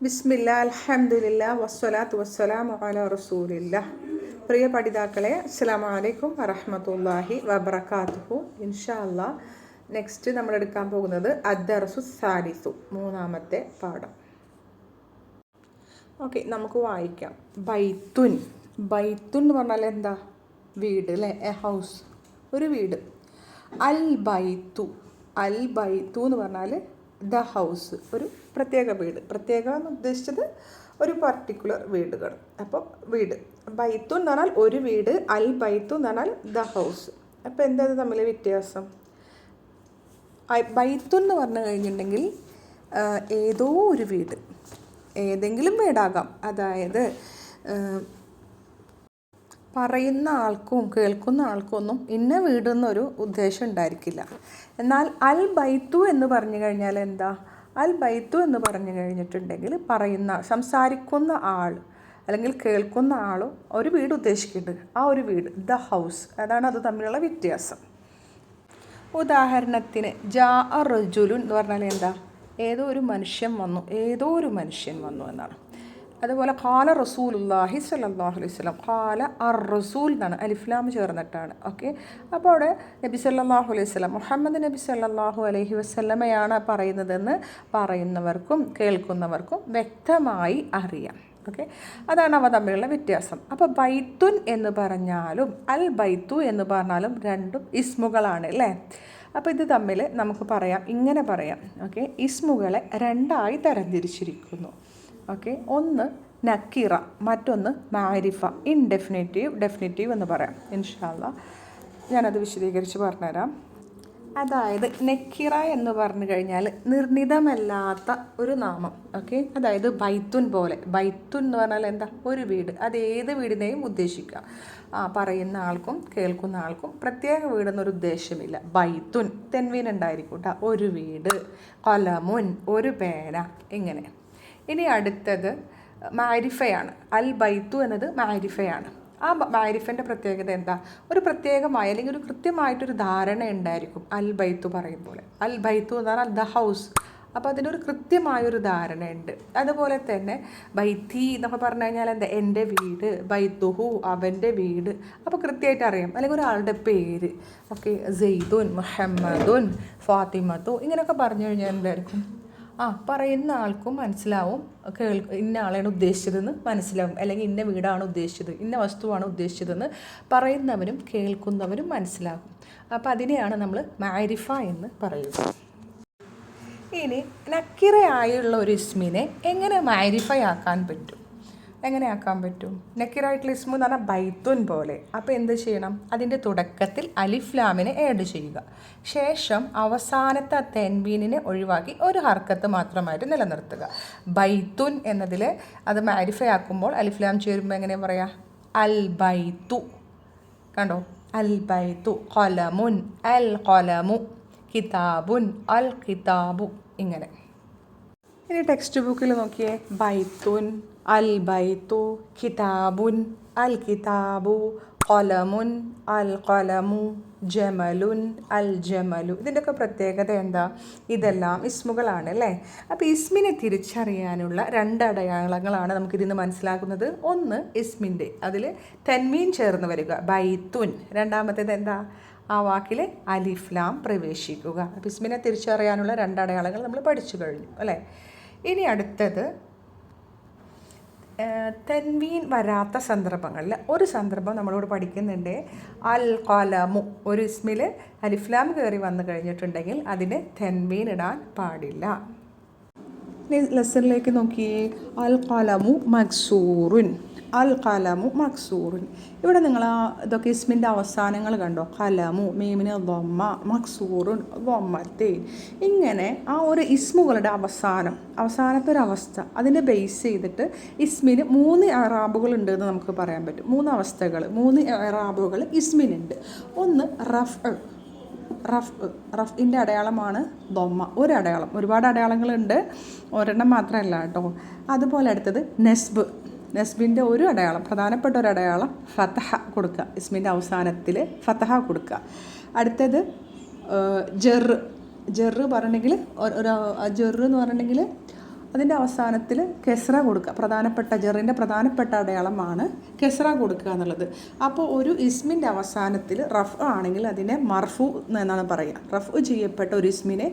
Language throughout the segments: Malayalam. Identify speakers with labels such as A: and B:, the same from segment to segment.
A: ബിസ്മില്ലാ അൽഹംദുലില്ലാ വസ്സലാത്തു വസ്സലാമു അലാ റസൂലില്ലാ. പ്രിയ പഠിതാക്കളെ, അസ്സലാമു അലൈക്കും വറഹ്മത്തുള്ളാഹി വബറകാതുഹു. ഇൻഷാ അല്ലാഹ് നെക്സ്റ്റ് നമ്മൾ എടുക്കാൻ പോകുന്നത് അദ്ദർസു സാലിസു, മൂന്നാമത്തെ പാഠം. ഓക്കെ, നമുക്ക് വായിക്കാം. ബൈത്തുൻ. ബൈത്തുൻ എന്ന് പറഞ്ഞാൽ എന്താ? വീട് അല്ലേ? എ ഹൗസ്, ഒരു വീട്. അൽ ബൈത്തു. അൽ ബൈത്തു എന്ന് പറഞ്ഞാൽ ദ ഹൗസ്, ഒരു പ്രത്യേക വീട്. പ്രത്യേക എന്ന് ഉദ്ദേശിച്ചത് ഒരു പർട്ടിക്കുലർ വീടുകൾ. അപ്പോൾ വീട്. ബൈത്തു എന്ന് പറഞ്ഞാൽ ഒരു വീട്, അൽ ബൈത്തു എന്ന് പറഞ്ഞാൽ ദ ഹൗസ്. അപ്പോൾ എന്താ തമ്മിലെ വ്യത്യാസം? ബൈത്തു എന്ന് പറഞ്ഞു കഴിഞ്ഞിട്ടുണ്ടെങ്കിൽ ഏതോ ഒരു വീട്, ഏതെങ്കിലും വീടാകാം. അതായത് പറയുന്ന ആൾക്കും കേൾക്കുന്ന ആൾക്കും ഒന്നും ഇന്ന വീടെന്നൊരു ഉദ്ദേശം ഉണ്ടായിരിക്കില്ല. എന്നാൽ അൽ ബൈത്തു എന്ന് പറഞ്ഞു കഴിഞ്ഞാൽ എന്താ? അൽ ബൈത്തു എന്ന് പറഞ്ഞു കഴിഞ്ഞിട്ടുണ്ടെങ്കിൽ പറയുന്ന, സംസാരിക്കുന്ന ആൾ അല്ലെങ്കിൽ കേൾക്കുന്ന ആളും ഒരു വീട് ഉദ്ദേശിക്കുന്നുണ്ട്. ആ ഒരു വീട്, ദ ഹൗസ്. അതാണ് അത് തമ്മിലുള്ള വ്യത്യാസം. ഉദാഹരണത്തിന് ജാ അ റജുലുൻ എന്ന് പറഞ്ഞാൽ എന്താ? ഏതോ ഒരു മനുഷ്യൻ വന്നു, ഏതോ ഒരു മനുഷ്യൻ വന്നു എന്നാണ്. അതുപോലെ ഖാല റസൂലുള്ളാഹി സ്വല്ലല്ലാഹു അലൈഹി വസല്ലം. ഖാല അർ റസൂൽ എന്നാണ്, അലിഫ്ലാം ചേർന്നിട്ടാണ്. ഓക്കെ, അപ്പോൾ അവിടെ നബി സല്ലല്ലാഹു അലൈഹി വസല്ലം, മുഹമ്മദ് നബി സല്ലല്ലാഹു അലൈഹി വസല്ലമയാണ് പറയുന്നതെന്ന് പറയുന്നവർക്കും കേൾക്കുന്നവർക്കും വ്യക്തമായി അറിയാം. ഓക്കെ, അതാണ് അവ തമ്മിലുള്ള വ്യത്യാസം. അപ്പോൾ ബൈത്തുൻ എന്ന് പറഞ്ഞാലും അൽ ബൈത്തു എന്ന് പറഞ്ഞാലും രണ്ടും ഇസ്മുകളാണ് അല്ലേ? അപ്പോൾ ഇത് തമ്മിൽ നമുക്ക് പറയാം, ഇങ്ങനെ പറയാം. ഓക്കെ, ഇസ്മുകളെ രണ്ടായി തരംതിരിച്ചിരിക്കുന്നു. ഓക്കെ, ഒന്ന് നക്കിറ, മറ്റൊന്ന് മാരിഫ. ഇൻഡെഫിനിറ്റീവ്, ഡെഫിനിറ്റീവ് എന്ന് പറയാം. ഇൻഷാ അല്ലാഹ് ഞാനത് വിശദീകരിച്ച് പറഞ്ഞുതരാം. അതായത് നക്കിറ എന്ന് പറഞ്ഞു കഴിഞ്ഞാൽ നിർണിതമല്ലാത്ത ഒരു നാമം. ഓക്കെ, അതായത് ബൈത്തുൻ പോലെ. ബൈത്തുൻ എന്ന് പറഞ്ഞാൽ എന്താ? ഒരു വീട്. അത് ഏത് വീടിനെയും ഉദ്ദേശിക്കുക. പറയുന്ന ആൾക്കും കേൾക്കുന്ന ആൾക്കും പ്രത്യേക വീടെന്നൊരു ഉദ്ദേശമില്ല. ബൈത്തുൻ, തെൻവീൻ ഉണ്ടായിരിക്കും കേട്ടോ. ഒരു വീട്. കലമുൻ, ഒരു പേന. ഇങ്ങനെ. ഇനി അടുത്തത് മാരിഫയാണ്. അൽ ബൈത്തു എന്നത് മാരിഫയാണ്. ആ മാരിഫൻ്റെ പ്രത്യേകത എന്താ? ഒരു പ്രത്യേകമായ അല്ലെങ്കിൽ ഒരു കൃത്യമായിട്ടൊരു ധാരണ ഉണ്ടായിരിക്കും അൽ ബൈത്തു പറയുമ്പോൾ. അൽ ബൈത്തു എന്ന് പറഞ്ഞാൽ ദ ഹൗസ്. അപ്പോൾ അതിനൊരു കൃത്യമായൊരു ധാരണയുണ്ട്. അതുപോലെ തന്നെ ബൈത്തി എന്നൊക്കെ പറഞ്ഞു കഴിഞ്ഞാൽ എന്താ? എൻ്റെ വീട്. ബൈത്തുഹു, അവൻ്റെ വീട്. അപ്പോൾ കൃത്യമായിട്ട് അറിയാം. അല്ലെങ്കിൽ ഒരാളുടെ പേര്. ഓക്കെ, സെയ്ദുൻ, മുഹമ്മദുൻ, ഫാത്തിമത്തു, ഇങ്ങനെയൊക്കെ പറഞ്ഞു കഴിഞ്ഞാൽ എന്തായിരിക്കും? പറയുന്ന ആൾക്കും മനസ്സിലാവും, ഇന്ന ആളെയാണ് ഉദ്ദേശിച്ചതെന്ന് മനസ്സിലാവും. അല്ലെങ്കിൽ ഇന്ന വീടാണ് ഉദ്ദേശിച്ചത്, ഇന്ന വസ്തുവാണ് ഉദ്ദേശിച്ചതെന്ന് പറയുന്നവരും കേൾക്കുന്നവരും മനസ്സിലാകും. അപ്പോൾ അതിനെയാണ് നമ്മൾ മാരിഫ എന്ന് പറയുക. ഇനി നക്കിറയായുള്ള ഒരു ഇസ്മിനെ എങ്ങനെ മാരിഫയാക്കാൻ പറ്റും? എങ്ങനെ ആക്കാൻ പറ്റും? നക്കിറായിട്ടുള്ള ഇസ്മു എന്ന് പറഞ്ഞാൽ ബൈത്തുൻ പോലെ. അപ്പോൾ എന്ത് ചെയ്യണം? അതിൻ്റെ തുടക്കത്തിൽ അലിഫ്ലാമിനെ ആഡ് ചെയ്യുക. ശേഷം അവസാനത്തെ തെൻവീനിനെ ഒഴിവാക്കി ഒരു ഹർക്കത്ത് മാത്രമായിട്ട് നിലനിർത്തുക. ബൈത്തുൻ എന്നതിൽ അത് മാരിഫയാക്കുമ്പോൾ അലിഫ്ലാം ചേരുമ്പോൾ എങ്ങനെ പറയാം? അൽ ബൈത്തു. കണ്ടോ? അൽ ബൈത്തു. ഖലമുൻ, അൽ ഖലമു. കിതാബുൻ, അൽ കിതാബു. ഇങ്ങനെ. ഇനി ടെക്സ്റ്റ് ബുക്കിൽ നോക്കിയേ. ബൈത്തുൻ, അൽ ബൈത്തു, കിതാബുൻ, അൽ കിതാബു, ഖലമുൻ, അൽ ഖലമു, ജമലുൻ, അൽ ജമലു. ഇതിൻ്റെയൊക്കെ പ്രത്യേകത എന്താ? ഇതെല്ലാം ഇസ്മുകളാണ് അല്ലേ? അപ്പോൾ ഇസ്മിനെ തിരിച്ചറിയാനുള്ള രണ്ട് അടയാളങ്ങളാണ് നമുക്കിതിന്ന് മനസ്സിലാക്കുന്നത്. ഒന്ന് ഇസ്മിൻ്റെ, അതിൽ തൻവീൻ ചേർന്ന് വരിക, ബൈത്തുൻ. രണ്ടാമത്തേത് എന്താ? ആ വാക്കിൽ അലിഫ്ലാം പ്രവേശിക്കുക. അപ്പോൾ ഇസ്മിനെ തിരിച്ചറിയാനുള്ള രണ്ട് അടയാളങ്ങൾ നമ്മൾ പഠിച്ചു കഴിഞ്ഞു അല്ലേ? ഇനി അടുത്തത് തൻവീൻ വരാത്ത സന്ദർഭങ്ങളിൽ ഒരു സന്ദർഭം നമ്മളോട് പഠിക്കുന്നുണ്ട്. അൽ ഖലമു. ഒരു ഇസ്മിൽ അലിഫ്ലാം കയറി വന്നു കഴിഞ്ഞിട്ടുണ്ടെങ്കിൽ അതിന് തൻവീൻ ഇടാൻ പാടില്ല. ഇനി ലെസണിലേക്ക് നോക്കിയേ. അൽ ഖലമു മക്സൂറുൻ. അൽ ഖലമു മക്സൂറുൻ. ഇവിടെ നിങ്ങൾ ഇതൊക്കെ ഇസ്മിൻ്റെ അവസാനങ്ങൾ കണ്ടോ? ഖലമു, മീമിന് ദൊമ്മ, മക്സൂറുൻ ദൊമ്മത്തേൻ. ഇങ്ങനെ ആ ഒരു ഇസ്മുകളുടെ അവസാനത്തെ ഒരു അവസ്ഥ അതിനെ ബേസ് ചെയ്തിട്ട് ഇസ്മിന് 3 ഇറാബുകൾ ഉണ്ട് എന്ന് നമുക്ക് പറയാൻ പറ്റും. 3 അവസ്ഥകൾ, 3 ഇറാബുകൾ ഇസ്മിനുണ്ട്. ഒന്ന് റഫിൻ്റെ അടയാളമാണ് ദൊമ്മ. ഒരു അടയാളം, ഒരുപാട് അടയാളങ്ങളുണ്ട്, ഒരെണ്ണം മാത്രമല്ല കേട്ടോ. അതുപോലെ അടുത്തത് നെസ്ബ്. നെസ്ബിൻ്റെ ഒരു അടയാളം, പ്രധാനപ്പെട്ട ഒരു അടയാളം ഫതഹ കൊടുക്കുക. ഇസ്മിൻ്റെ അവസാനത്തിൽ ഫതഹ കൊടുക്കുക. അടുത്തത് ജെറ്. ജെറ് പറഞ്ഞിട്ടുണ്ടെങ്കിൽ ജെറ് എന്ന് പറഞ്ഞിട്ടുണ്ടെങ്കിൽ അതിൻ്റെ അവസാനത്തിൽ കെസ്ര കൊടുക്കുക. പ്രധാനപ്പെട്ട ജറിൻ്റെ പ്രധാനപ്പെട്ട അടയാളമാണ് കെസ്ര കൊടുക്കുക എന്നുള്ളത്. അപ്പോൾ ഒരു ഇസ്മിൻ്റെ അവസാനത്തിൽ റഫ് ആണെങ്കിൽ അതിനെ മർഫു എന്നാണ് പറയുക. റഫ് ചെയ്യപ്പെട്ട ഒരു ഇസ്മിനെ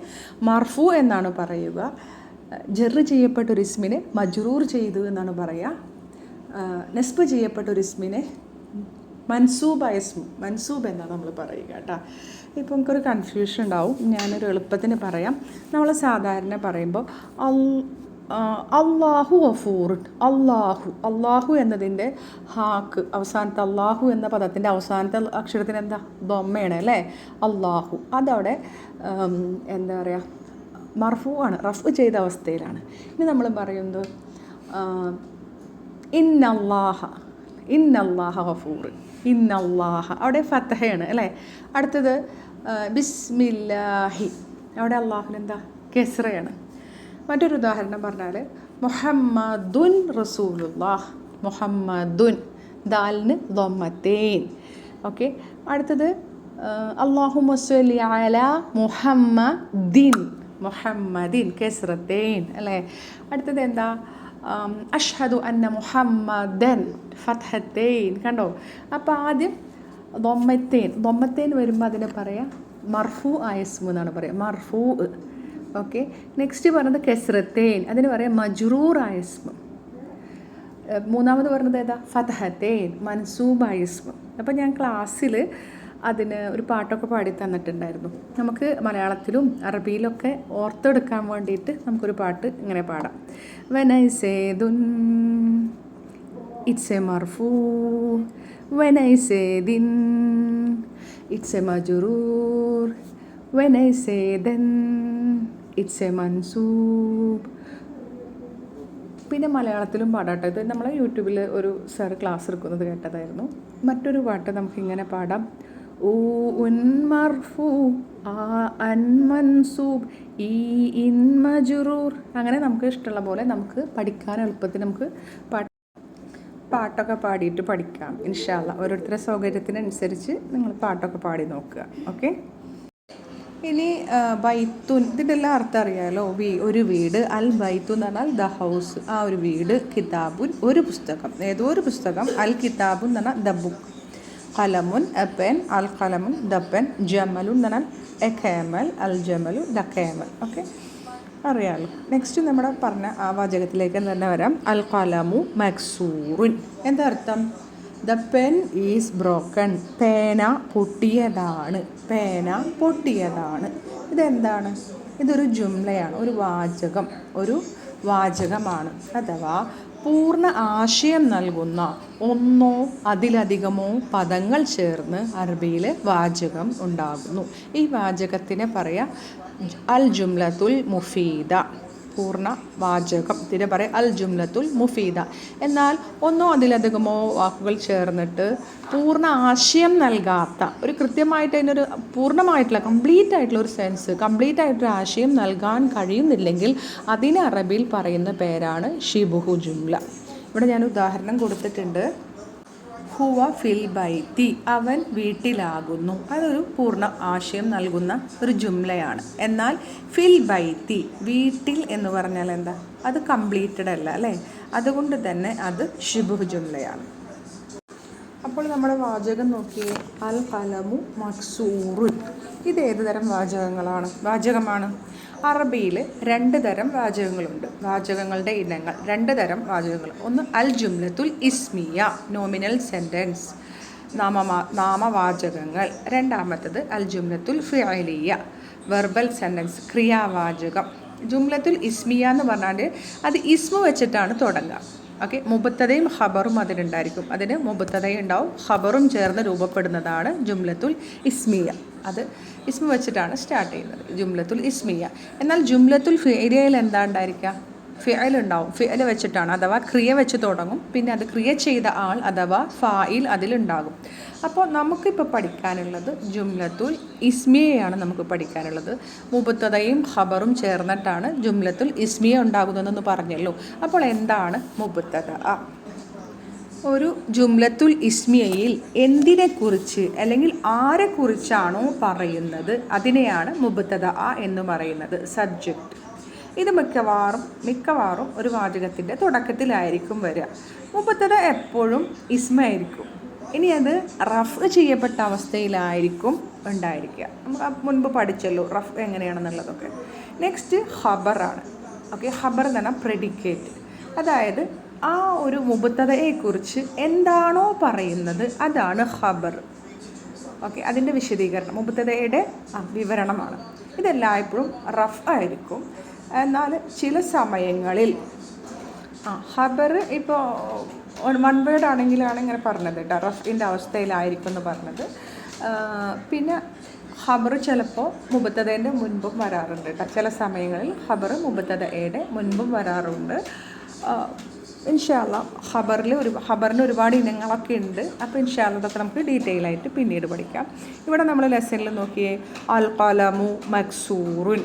A: മർഫു എന്നാണ് പറയുക. ജറ് ചെയ്യപ്പെട്ട ഒരു ഇസ്മിനെ മജ്റൂർ ചെയ്തു എന്നാണ് പറയുക. നസ്ബ് ചെയ്യപ്പെട്ട ഒരു ഇസ്മിനെ മൻസൂബായ ഇസ്മു, മൻസൂബ് എന്നാണ് നമ്മൾ പറയുക കേട്ടോ. ഇപ്പോൾ നമുക്കൊരു കൺഫ്യൂഷൻ ഉണ്ടാവും. ഞാനൊരു എളുപ്പത്തിന് പറയാം. നമ്മൾ സാധാരണ പറയുമ്പോൾ അള്ളാഹു ഗഫൂർ, അള്ളാഹു എന്നതിൻ്റെ ഹാക്ക് അവസാനത്തെ അള്ളാഹു എന്ന പദത്തിൻ്റെ അവസാനത്തെ അക്ഷരത്തിന് എന്താ ദൊമ്മയാണ് അല്ലേ, അള്ളാഹു. അതവിടെ എന്താ പറയുക, മർഫു ആണ്, റഫ് ചെയ്ത അവസ്ഥയിലാണ്. ഇനി നമ്മൾ പറയുന്നത് ഇന്നല്ലാഹ ഗഫൂർ, ഇന്നല്ലാഹ അവിടെ ഫത്തഹയാണ് അല്ലേ. അടുത്തത് ബിസ്മില്ലാഹി, അവിടെ അള്ളാഹുവിന് എന്താ കെസ്റയാണ്. മറ്റൊരു ഉദാഹരണം പറഞ്ഞാൽ മുഹമ്മദുൻ റസൂലുള്ളാഹ്, മുഹമ്മദുൻ ദാലിന് ദമ്മത്തേൻ. ഓക്കെ. അടുത്തത് അല്ലാഹുമ്മ സ്വല്ലി അലാ മുഹമ്മദിൻ, മുഹമ്മദിൻ കെസ്റത്തേൻ അല്ലേ. അടുത്തത് എന്താ അഷ്ഹദു അന്ന മുഹമ്മദൻ ഫത്ഹത്തേൻ. കണ്ടോ. അപ്പോൾ ആദ്യം ദൊമ്മത്തേൻ വരുമ്പോൾ അതിനെ പറയാം മർഫു ആയസ്മു എന്നാണ് പറയുക, മർഫു. ഓക്കെ. നെക്സ്റ്റ് പറഞ്ഞത് കെസ്റത്തേൻ, അതിന് പറയാം മജ്റൂർ ആയസ്മു. മൂന്നാമത് പറഞ്ഞത് ഏതാ ഫത്ഹത്തേൻ, മൻസൂബ് ആയസ്മു. അപ്പോൾ ഞാൻ ക്ലാസ്സിൽ അതിന് ഒരു പാട്ടൊക്കെ പാടി തന്നിട്ടുണ്ടായിരുന്നു. നമുക്ക് മലയാളത്തിലും അറബിയിലൊക്കെ ഓർത്തെടുക്കാൻ വേണ്ടിയിട്ട് നമുക്കൊരു പാട്ട് ഇങ്ങനെ പാടാം. വനൈസേദുൻ ഇറ്റ്സ് എ മർഫൂ, വനൈസേദിൻ ഇറ്റ്സ് എ മജ്റൂർ, വനൈസേദൻ ഇറ്റ്സ് എ മൻസൂബ്. പിന്നെ മലയാളത്തിലും പാടാട്ടോ. ഇത് നമ്മൾ യൂട്യൂബിൽ ഒരു സാർ ക്ലാസ് എടുക്കുന്നത് കേട്ടതായിരുന്നു. മറ്റൊരു പാട്ട് നമുക്കിങ്ങനെ പാടാം. ഉൻ മർഫൂ അൻ മൻസൂബ് ഇൻ മജ്റൂർ. അങ്ങനെ നമുക്ക് ഇഷ്ടമുള്ള പോലെ നമുക്ക് പഠിക്കാൻ എളുപ്പത്തിൽ നമുക്ക് പാട്ടൊക്കെ പാടിയിട്ട് പഠിക്കാം ഇൻഷാ അല്ലാഹ്. ഓരോരുത്തരുടെ സൗകര്യത്തിനനുസരിച്ച് നിങ്ങൾ പാട്ടൊക്കെ പാടി നോക്കുക. ഓക്കെ. ഇനി ബൈത്തുൻ, ഇതിൻ്റെ എല്ലാം അർത്ഥം അറിയാമല്ലോ. ഒരു വീട്, അൽ ബൈത്തു എന്ന് പറഞ്ഞാൽ ദ ഹൗസ്, ആ ഒരു വീട്. കിതാബുൻ ഒരു പുസ്തകം, ഏതോ ഒരു പുസ്തകം. അൽ കിതാബുൻ എന്ന് പറഞ്ഞാൽ ദ ബുക്ക്. ഖലമുൻ എ പെൻ, അൽ ഖലമുൻ ദ പെൻ. ജമലുൻ എന്ന് പറഞ്ഞാൽ എ ഖേമൽ, അൽ ജമലു ദ ഖേമൽ. ഓക്കെ, അറിയാമല്ലോ. നെക്സ്റ്റ് നമ്മുടെ പറഞ്ഞ ആ വാചകത്തിലേക്ക് തന്നെ വരാം. അൽ ഖലമു മക്സൂറുൻ. എന്താ അർത്ഥം? ദ പെൻ ഈസ് ബ്രോക്കൺ, പേന പൊട്ടിയതാണ്, പേന പൊട്ടിയതാണ്. ഇതെന്താണ്? ഇതൊരു ജുംലയാണ്, ഒരു വാചകമാണ്. അഥവാ പൂർണ്ണ ആശയം നൽകുന്ന ഒന്നോ അതിലധികമോ പദങ്ങൾ ചേർന്ന് അറബിയിൽ വാചകം ഉണ്ടാകുന്നു. ഈ വാചകത്തിനെ പറയാം അൽ ജുംലത്തുൽ മുഫീദ. പൂർണ്ണ വാചകം ഇതിനെ പറയാം അൽ ജുംലത്തുൽ മുഫീദ. എന്നാൽ ഒന്നോ അതിലധികമോ വാക്കുകൾ ചേർന്നിട്ട് പൂർണ്ണ ആശയം നൽകാത്ത, ഒരു കൃത്യമായിട്ട് അതിനൊരു പൂർണ്ണമായിട്ടുള്ള കംപ്ലീറ്റ് ആയിട്ടുള്ള ഒരു സെൻസ്, കംപ്ലീറ്റ് ആയിട്ടൊരു ആശയം നൽകാൻ കഴിയുന്നില്ലെങ്കിൽ അതിന് അറബിയിൽ പറയുന്ന പേരാണ് ഷിബുഹു ജുംല. ഇവിടെ ഞാൻ ഉദാഹരണം കൊടുത്തിട്ടുണ്ട്. ഹുവ ഫിൽ ബൈത്തി, അവൻ വീട്ടിലാകുന്നു. അതൊരു പൂർണ്ണ ആശയം നൽകുന്ന ഒരു ജുംലയാണ്. എന്നാൽ ഫിൽ ബൈത്തി, വീട്ടിൽ എന്ന് പറഞ്ഞാൽ എന്താ? അത് കംപ്ലീറ്റഡ് അല്ല അല്ലേ. അതുകൊണ്ട് തന്നെ അത് ഷിബുഹ് ജുംലയാണ്. അപ്പോൾ നമ്മുടെ വാചകം നോക്കിയേ. അൽ ഖലമു മക്സൂറുൻ. ഇത് ഏത് തരം വാചകമാണ്? അറബിയിൽ 2 തരം വാചകങ്ങളുണ്ട്. വാചകങ്ങളുടെ ഇനങ്ങൾ 2 തരം വാചകങ്ങൾ. ഒന്ന് അൽ ജുംലത്തുൽ ഇസ്മിയ, നോമിനൽ സെൻറ്റൻസ്, നാമവാചകങ്ങൾ. രണ്ടാമത്തത് അൽ ജുംലത്തുൽ ഫിഅലിയ, വെർബൽ സെൻറ്റൻസ്, ക്രിയാവാചകം. ജുംലത്തുൽ ഇസ്മിയ എന്ന് പറഞ്ഞാൽ അത് ഇസ്മു വെച്ചിട്ടാണ് തുടങ്ങുക. ഓക്കെ. മുബത്തദയും ഖബറും അതിലുണ്ടായിരിക്കും. അതിന് മുബത്തദയും ഉണ്ടാവും, ഖബറും ചേർന്ന് രൂപപ്പെടുന്നതാണ് ജുംലത്തുൽ ഇസ്മിയ. അത് ഇസ്മു വെച്ചിട്ടാണ് സ്റ്റാർട്ട് ചെയ്യുന്നത്, ജുംലത്തുൽ ഇസ്മിയ. എന്നാൽ ജുംലത്തുൽ ഫിഅലിയയിൽ എന്താ ഉണ്ടായിരിക്കുക? ഫിഅൽ ഉണ്ടാവും. ഫിഅൽ വെച്ചിട്ടാണ്, അഥവാ ക്രിയ വെച്ച് തുടങ്ങും. പിന്നെ അത് ക്രിയ ചെയ്ത ആൾ അഥവാ ഫായിൽ അതിലുണ്ടാകും. അപ്പോൾ നമുക്കിപ്പോൾ പഠിക്കാനുള്ളത് ജുംലത്തുൽ ഇസ്മിയയാണ്. നമുക്ക് പഠിക്കാനുള്ളത് മുബത്തദയും ഖബറും ചേർന്നിട്ടാണ് ജുംലത്തുൽ ഇസ്മിയ ഉണ്ടാകുന്നതെന്ന് പറഞ്ഞല്ലോ. അപ്പോൾ എന്താണ് മുബത്തദ? ഒരു ജുംലത്തുൽ ഇസ്മിയയിൽ എന്തിനെക്കുറിച്ച് അല്ലെങ്കിൽ ആരെക്കുറിച്ചാണോ പറയുന്നത് അതിനെയാണ് മുബത്തദ എന്ന് പറയുന്നത്, സബ്ജക്റ്റ്. ഇത് മിക്കവാറും ഒരു വാചകത്തിൻ്റെ തുടക്കത്തിലായിരിക്കും വരിക. മുബത്തദ എപ്പോഴും ഇസ്മായിരിക്കും. ഇനി അത് റഫ് ചെയ്യപ്പെട്ട അവസ്ഥയിലായിരിക്കും ഉണ്ടായിരിക്കുക. നമുക്ക് മുൻപ് പഠിച്ചല്ലോ റഫ് എങ്ങനെയാണെന്നുള്ളതൊക്കെ. നെക്സ്റ്റ് ഖബറാണ്. ഓക്കെ, ഖബർ എന്ന് പറഞ്ഞാൽ പ്രെഡിക്കേറ്റ്. അതായത് ആ ഒരു മുബത്തദയെക്കുറിച്ച് എന്താണോ പറയുന്നത് അതാണ് ഖബർ. ഓക്കെ, അതിൻ്റെ വിശദീകരണം മുബത്തദയുടെ വിവരണമാണ്. ഇതെല്ലായ്പ്പോഴും റഫ് ആയിരിക്കും. എന്നാൽ ചില സമയങ്ങളിൽ ഖബർ ഇപ്പോൾ വൺ വേർഡ് ആണെങ്കിലാണ് ഇങ്ങനെ പറഞ്ഞത് കേട്ടോ, റഫിൻ്റെ അവസ്ഥയിലായിരിക്കും എന്ന് പറഞ്ഞത്. പിന്നെ ഖബർ ചിലപ്പോൾ മുബത്തദയുടെ മുൻപും വരാറുണ്ട് കേട്ടോ. ചില സമയങ്ങളിൽ ഖബർ മുബത്തദയുടെ മുൻപും വരാറുണ്ട്. ഇൻഷാ അല്ലാഹ് ഖബറിന് ഒരുപാട് ഇനങ്ങളൊക്കെ ഉണ്ട്. അപ്പോൾ ഇൻഷാ അല്ലാഹ് അതൊക്കെ നമുക്ക് ഡീറ്റെയിൽ ആയിട്ട് പിന്നീട് പഠിക്കാം. ഇവിടെ നമ്മൾ ലെസണിൽ നോക്കിയേ, അൽ ഖലമു മക്സൂറുൻ,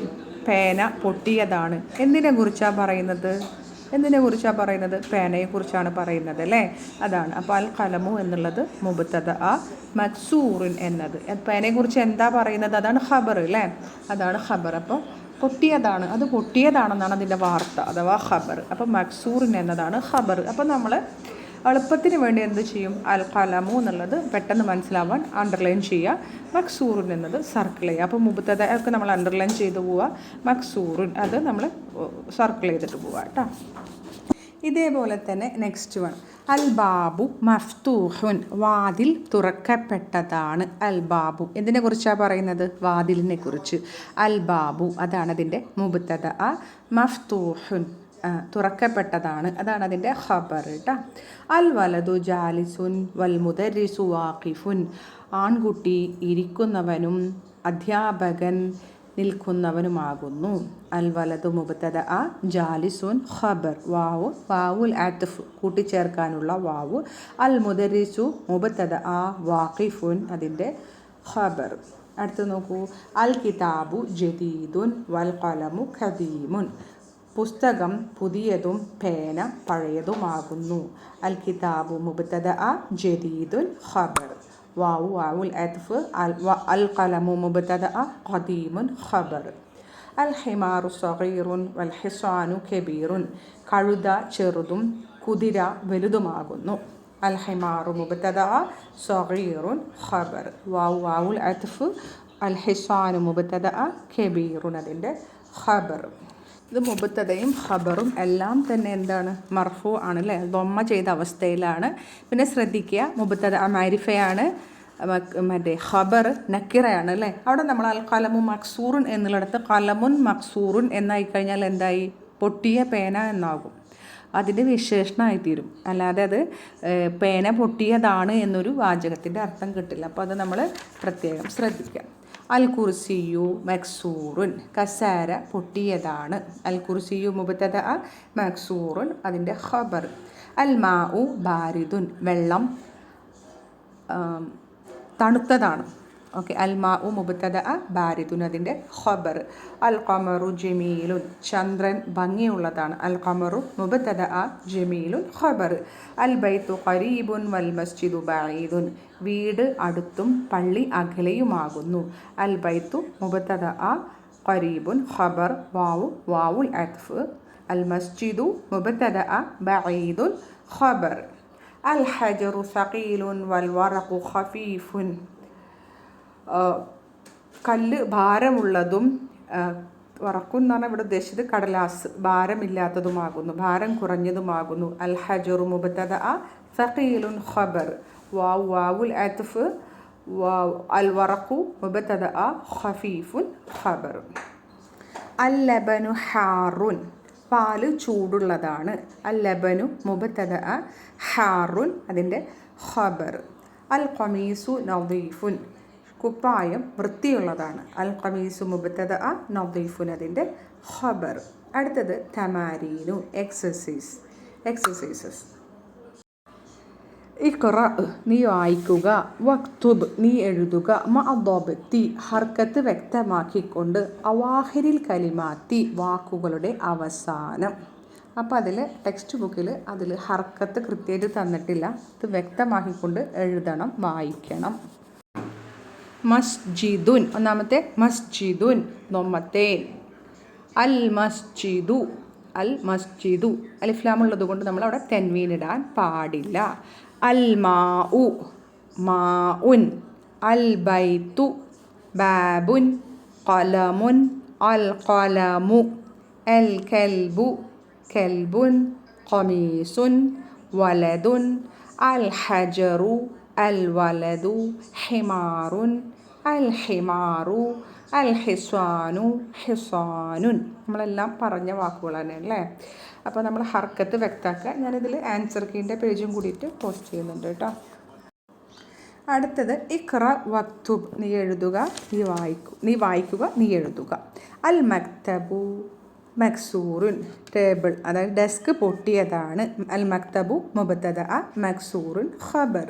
A: പേന പൊട്ടിയതാണ്. എന്തിനെക്കുറിച്ചാണ് പറയുന്നത്? പേനയെക്കുറിച്ചാണ് പറയുന്നത് അല്ലേ? അതാണ്. അപ്പോൾ അൽ ഖലമു എന്നുള്ളത് മുബത്തദ, മക്സൂറുൻ എന്നത് പേനയെക്കുറിച്ച് എന്താ പറയുന്നത്? അതാണ് ഖബർ അല്ലേ? അതാണ് ഖബർ. അപ്പോൾ പൊട്ടിയതാണ്, അത് പൊട്ടിയതാണെന്നാണ് അതിൻ്റെ വാർത്ത അഥവാ ഖബർ. അപ്പോൾ മക്സൂറിൻ എന്നതാണ് ഖബർ. അപ്പോൾ നമ്മൾ എളുപ്പത്തിന് വേണ്ടി എന്ത് ചെയ്യും? അൽ ഖലമു എന്നുള്ളത് പെട്ടെന്ന് മനസ്സിലാവാൻ അണ്ടർലൈൻ ചെയ്യുക, മക്സൂറിൻ എന്നത് സർക്കിൾ ചെയ്യുക. അപ്പോൾ മുബത്തദ ഒക്കെ നമ്മൾ അണ്ടർലൈൻ ചെയ്ത് പോവുക, മക്സൂറിൻ അത് നമ്മൾ സർക്കിൾ ചെയ്തിട്ട് പോവുക കേട്ടോ. ഇതേപോലെ തന്നെ നെക്സ്റ്റ് വൺ, അൽ ബാബു മഫ്തൂഹുൻ, വാതിൽ തുറക്കപ്പെട്ടതാണ്. അൽ ബാബു എന്തിനെക്കുറിച്ചാണ് പറയുന്നത്? വാതിലിനെ കുറിച്ച്. അൽ ബാബു അതാണ് അതിൻ്റെ മുബത്തദ, മഫ്തൂഹുൻ തുറക്കപ്പെട്ടതാണ്, അതാണ് അതിൻ്റെ ഖബർ കേട്ടോ. അൽ വലതു ജാലിസുൻ വൽ മുദരിസു വാഖിഫുൻ, ആൺകുട്ടി ഇരിക്കുന്നവനും അധ്യാപകൻ നിൽക്കുന്നവനുമാകുന്നു. അൽ വലതു മുബത്തദ, ജാലിസുൻ ഖബർ, വാവുൽ ആത്ഫ് കൂട്ടിച്ചേർക്കാനുള്ള വാവ്. അൽ മുദരിസു മുബത്തദ, വാഖിഫുൻ അതിൻ്റെ ഖബർ. അടുത്ത് നോക്കൂ, അൽ കിതാബു ജദീദുൻ വൽ ഖലമു ഖദീമുൻ, പുസ്തകം പുതിയതും പേന പഴയതുമാകുന്നു. അൽ കിതാബു മുബത്തദ, ജദീദുൻ ഖബർ, വാവുൽ ആത്ഫ്. അൽ ഖലമു മുബത്തദ, ഖദീമുൻ ഖബർ. അൽ ഹിമാറു സഗീറുൻ വൽ ഹിസാനു കബീറുൻ, കഴുത ചെറുതും കുതിര വലുതുമാകുന്നു. അൽ ഹിമാറു മുബത്തദ, സഗീറുൻ ഖബർ, വാവുൽ ആത്ഫ്. അൽ ഹിസാനു മുബത്തദ, കബീറുൻ അതിൻ്റെ ഖബർ. ഇത് മുബത്തദയും ഖബറും എല്ലാം തന്നെ എന്താണ്? മർഫു ആണ് അല്ലേ? ദൊമ്മ ചെയ്ത അവസ്ഥയിലാണ്. പിന്നെ ശ്രദ്ധിക്കുക, മുബത്തദ മാരിഫയാണ്, മറ്റേ ഖബർ നക്കിറയാണ് അല്ലേ? അവിടെ നമ്മൾ അൽ ഖലമു മക്സൂറുൻ എന്നുള്ളിടത്ത് ഖലമുൻ മക്സൂറുൻ എന്നായി കഴിഞ്ഞാൽ എന്തായി? പൊട്ടിയ പേന എന്നാകും. അതിൻ്റെ വിശേഷണമായിത്തീരും. അല്ലാതെ അത് പേന പൊട്ടിയതാണ് എന്നൊരു വാചകത്തിൻ്റെ അർത്ഥം കിട്ടില്ല. അപ്പോൾ അത് നമ്മൾ പ്രത്യേകം ശ്രദ്ധിക്കാം. അൽ കുർസിയു മക്സൂറുൻ, കസാര പൊട്ടിയതാണ്. അൽ കുർസിയു മുബത്തദ, മക്സൂറുൻ അതിൻ്റെ ഖബർ. അൽ മാഉ ബാരിദുൻ, വെള്ളം തണുത്തതാണ്. ഓക്കെ, അൽ മാഉ മുബത്തദ, ബാരിദുൻ അതിൻ്റെ ഖബർ. അൽ ഖമറു ജമീലുൻ, ചന്ദ്രൻ ഭംഗിയുള്ളതാണ്. അൽ ഖമറു മുബത്തദ, ജമീലുൻ ഖബർ. അൽ ബൈത്തു ഖരീബുൻ വൽ മസ്ജിദു ബഈദുൻ, വീട് അടുത്തും പള്ളി അകലെയുമാകുന്നു. അൽ ബൈത്തു മുബത്തദ, ഖരീബുൻ ഖബർ, വാവുൽ അത്ഫ്. അൽ മസ്ജിദു മുബത്തദ, ബഈദുൻ ഖബർ. അൽ ഹജറു സഖീലുൻ വൽ വറഖു ഖഫീഫുൻ, കല്ല് ഭാരമുള്ളതും, വറഖു എന്ന് പറഞ്ഞാൽ ഇവിടെ ഉദ്ദേശിച്ചത് കടലാസ്, ഭാരമില്ലാത്തതുമാകുന്നു, ഭാരം കുറഞ്ഞതുമാകുന്നു. അൽ ഹജറു മുബത്തദ, സഖീലുൻ ഖബർ, വാവുൽ ആത്ഫ്. അൽ വറഖു മുബത്തദ, ഖഫീഫുൻ ഖബർ. അൽ ലബനു ഹാറുൻ, പാല് ചൂടുള്ളതാണ്. അൽ ലബനു മുബത്തദ, ഹാറുൻ അതിൻ്റെ ഖബർ. അൽ ഖമീസു നദീഫുൻ, കുപ്പായം വൃത്തിയുള്ളതാണ്. അൽ ഖമീസു മുബത്തദ, നദീഫുൻ അതിൻ്റെ ഖബർ. അടുത്തത് തമാരീനു, എക്സസൈസസ്. ഇഖ്റ നീ വായിക്കുക, വക്തുബ് നീ എഴുതുക, മഅദബത്തി ഹർക്കത്ത് വ്യക്തമാക്കിക്കൊണ്ട്, അവാഹിരിൽ കലിമാത്തി വാക്കുകളുടെ അവസാനം. അപ്പോൾ അതിൽ ടെക്സ്റ്റ് ബുക്കിൽ അതിൽ ഹർക്കത്ത് കൃത്യമായിട്ട് തന്നിട്ടില്ല, ഇത് വ്യക്തമാക്കിക്കൊണ്ട് എഴുതണം, വായിക്കണം. മസ്ജിദുൻ, ഒന്നാമത്തെ മസ്ജിദുൻ, നൊമ്മത്തേൻ. അൽ മസ്ജിദു, അൽ മസ്ജിദു അലിഫ്ലാമുള്ളത് കൊണ്ട് നമ്മൾ അവിടെ തെൻവീൻ ഇടാൻ പാടില്ല. അൽ മാ ഉ, മാ ഉൻ. അൽ ബൈത്തു, ബാബുൻ. ഖലമുൻ, അൽ ഖലമു. അൽ കൽബു, കൽബുൻ. ഖമീസുൻ, വലദുൻ. അൽ ഹജറു, അൽ വലദു. ഹിമാറുൻ, അൽ ഹിമാറു. അൽ ഹിസ്വാനു, ഹിസ്വാനുൻ. നമ്മളെല്ലാം പറഞ്ഞ വാക്കുകൾ തന്നെ അല്ലേ. അപ്പോൾ നമ്മൾ ഹർക്കത്ത് വ്യക്തമാക്കുക. ഞാനിതിൽ ആൻസർ കീൻ്റെ പേജും കൂടിയിട്ട് പോസ്റ്റ് ചെയ്യുന്നുണ്ട് കേട്ടോ. അടുത്തത് ഇഖ്റ വക്തുബ്, നീ എഴുതുക, നീ വായിക്കുക, നീ എഴുതുക. അൽ മക്തബു മക്സൂറുൻ, ടേബിൾ അതായത് ഡെസ്ക് പൊട്ടിയതാണ്. അൽ മക്തബു മുബ്തദഅ, മക്സൂറുൻ ഖബർ.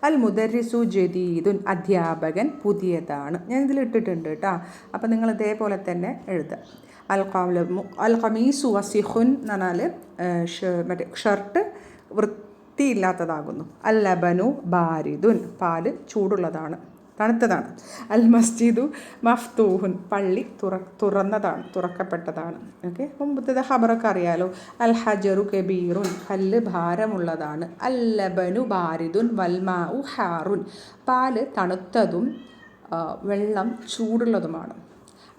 A: അൽ മുദർരിസു ജദീദുൻ, അധ്യാപകൻ പുതിയതാണ്. ഞാൻ ഇതിൽ ഇട്ടിട്ടുണ്ട് കേട്ടോ. അപ്പോൾ നിങ്ങൾ ഇതേപോലെ തന്നെ എഴുതുക. അൽ ഖമീസു വസിഖുൻ എന്ന് പറഞ്ഞാൽ മറ്റേ ഷർട്ട് വൃത്തിയില്ലാത്തതാകുന്നു. അൽ ലബനു ബാരിദുൻ, പാല് ചൂടുള്ളതാണ്, തണുത്തതാണ്. അൽ മസ്ജിദു മഫ്തൂഹുൻ, പള്ളി തുറന്നതാണ്, തുറക്കപ്പെട്ടതാണ്. ഓക്കെ, മുമ്പത്തെ ഖബറൊക്കെ അറിയാലോ. അൽ ഹജറു കബീറുൻ, കല്ല് ഭാരമുള്ളതാണ്. അൽ ലബനു ബാരിദുൻ വൽമാഉ ഹാറുൻ, പാല് തണുത്തതും വെള്ളം ചൂടുള്ളതുമാണ്.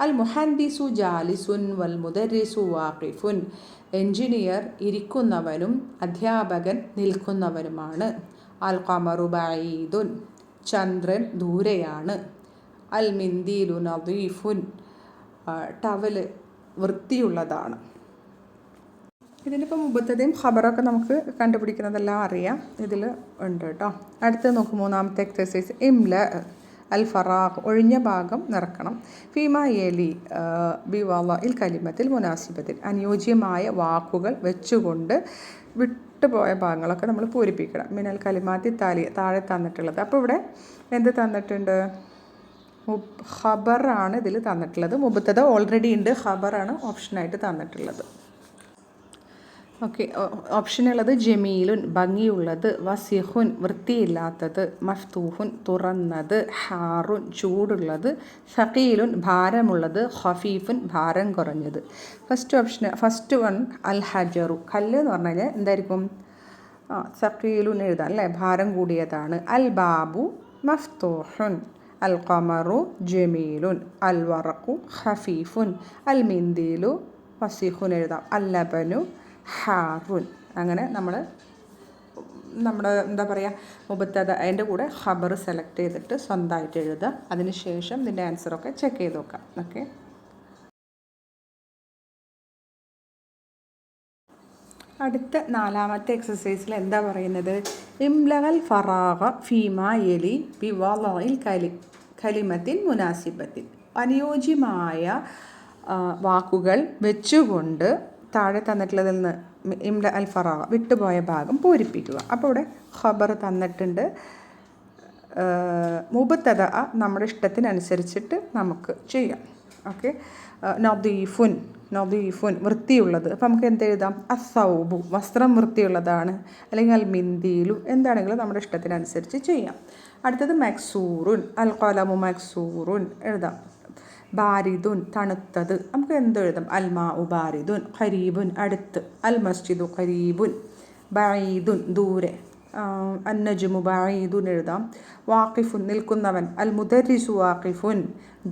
A: അൽ മുഹന്ദിസു ജാലിസുൻ വൽ മുദർരിസു വാഖിഫുൻ, എൻജിനീയർ ഇരിക്കുന്നവനും അധ്യാപകൻ നിൽക്കുന്നവനുമാണ്. അൽ ഖമറു ബഈദുൻ, ചന്ദ്രൻ ദൂരെയാണ്. അൽ മിന്ദീലു നദീഫുൻ, ടവല് വൃത്തിയുള്ളതാണ്. ഇതിനിപ്പോൾ മുമ്പത്തേയും ഖബറൊക്കെ നമുക്ക് കണ്ടുപിടിക്കുന്നതെല്ലാം അറിയാം, ഇതിൽ ഉണ്ട് കേട്ടോ. അടുത്ത് നോക്കും, മൂന്നാമത്തെ എക്സസൈസ്. ഇംല അൽ ഫറാഖ്, ഒഴിഞ്ഞ ഭാഗം നിറക്കണം. ഫീമാ യലി ബിവാഇൽ കലിമത്തിൽ മുനാസിബത്തിൽ, അനുയോജ്യമായ വാക്കുകൾ വെച്ചുകൊണ്ട് വിട്ടുപോയ ഭാഗങ്ങളൊക്കെ നമ്മൾ പൂരിപ്പിക്കണം. മിനൽ കലിമാത്തി താഴെ തന്നിട്ടുള്ളത്. അപ്പോൾ ഇവിടെ എന്ത് തന്നിട്ടുണ്ട്? ഖബറാണ് ഇതിൽ തന്നിട്ടുള്ളത്. മുബത്തദ ഓൾറെഡി ഉണ്ട്, ഖബറാണ് ഓപ്ഷനായിട്ട് തന്നിട്ടുള്ളത്. ഓക്കെ, ഓപ്ഷനുള്ളത് ജമീലുൻ, ഭംഗിയുള്ളത്. വസിഹുൻ, വൃത്തിയില്ലാത്തത്. മഫ്തൂഹുൻ, തുറന്നത്. ഹാറുൻ, ചൂടുള്ളത്. സഖീലുൻ, ഭാരമുള്ളത്. ഖഫീഫുൻ, ഭാരം കുറഞ്ഞത്. ഫസ്റ്റ് വൺ അൽ ഹജറു, കല്ല് എന്ന് പറഞ്ഞാൽ എന്തായിരിക്കും? സഖീലുൻ എഴുതാം അല്ലേ, ഭാരം കൂടിയതാണ്. അൽ ബാബു മഫ്തൂഹുൻ. അൽ ഖമറു ജമീലുൻ. അൽ വറഖു ഖഫീഫുൻ. അൽ മിന്ദീലു വസിഹുൻ എഴുതാം. അൽ ലബനു ഹാറുൻ. അങ്ങനെ നമ്മുടെ എന്താ പറയുക, മുബത്തദ അതിൻ്റെ കൂടെ ഖബർ സെലക്ട് ചെയ്തിട്ട് സ്വന്തമായിട്ട് എഴുതുക. അതിനുശേഷം ഇതിൻ്റെ ആൻസറൊക്കെ ചെക്ക് ചെയ്ത് നോക്കാം. ഓക്കെ, അടുത്ത നാലാമത്തെ എക്സസൈസിൽ എന്താ പറയുന്നത്? ഇംലൽ ഫറാഗ ഫീമാ യലി ബിവാഇൽ കലിമത്തിൻ മുനാസിബത്തിൻ, അനുയോജ്യമായ വാക്കുകൾ വെച്ചുകൊണ്ട് താഴെ തന്നിട്ടുള്ളതിൽ നിന്ന് ഇംല അൽ ഫറാഗ, വിട്ടുപോയ ഭാഗം പൂരിപ്പിക്കുക. അപ്പോൾ ഇവിടെ ഖബർ തന്നിട്ടുണ്ട്. മുബത്തദ നമ്മുടെ ഇഷ്ടത്തിനനുസരിച്ചിട്ട് നമുക്ക് ചെയ്യാം. ഓക്കെ, നദീഫുൻ, നദീഫുൻ വൃത്തിയുള്ളത്. അപ്പോൾ നമുക്ക് എന്തെഴുതാം? അസൗബു, വസ്ത്രം വൃത്തിയുള്ളതാണ്. അല്ലെങ്കിൽ അൽ മിന്ദീലു, എന്താണെങ്കിലും നമ്മുടെ ഇഷ്ടത്തിനനുസരിച്ച് ചെയ്യാം. അടുത്തത് മക്സൂറുൻ, അൽ ഖലമു മക്സൂറുൻ എഴുതാം. ബാരിദുൻ, തണുത്തത്. നമുക്ക് എന്തെഴുതാം? അൽമാഉ ബാരിദുൻ. ഖരീബുൻ, അടുത്ത്. അൽ മസ്ജിദു ഖരീബുൻ. ബഈദുൻ, ദൂരെ. അന്നജുമു ബഈദുൻ എഴുതാം. വാഖിഫുൻ, നിൽക്കുന്നവൻ. അൽ മുദർരിസു വാഖിഫുൻ.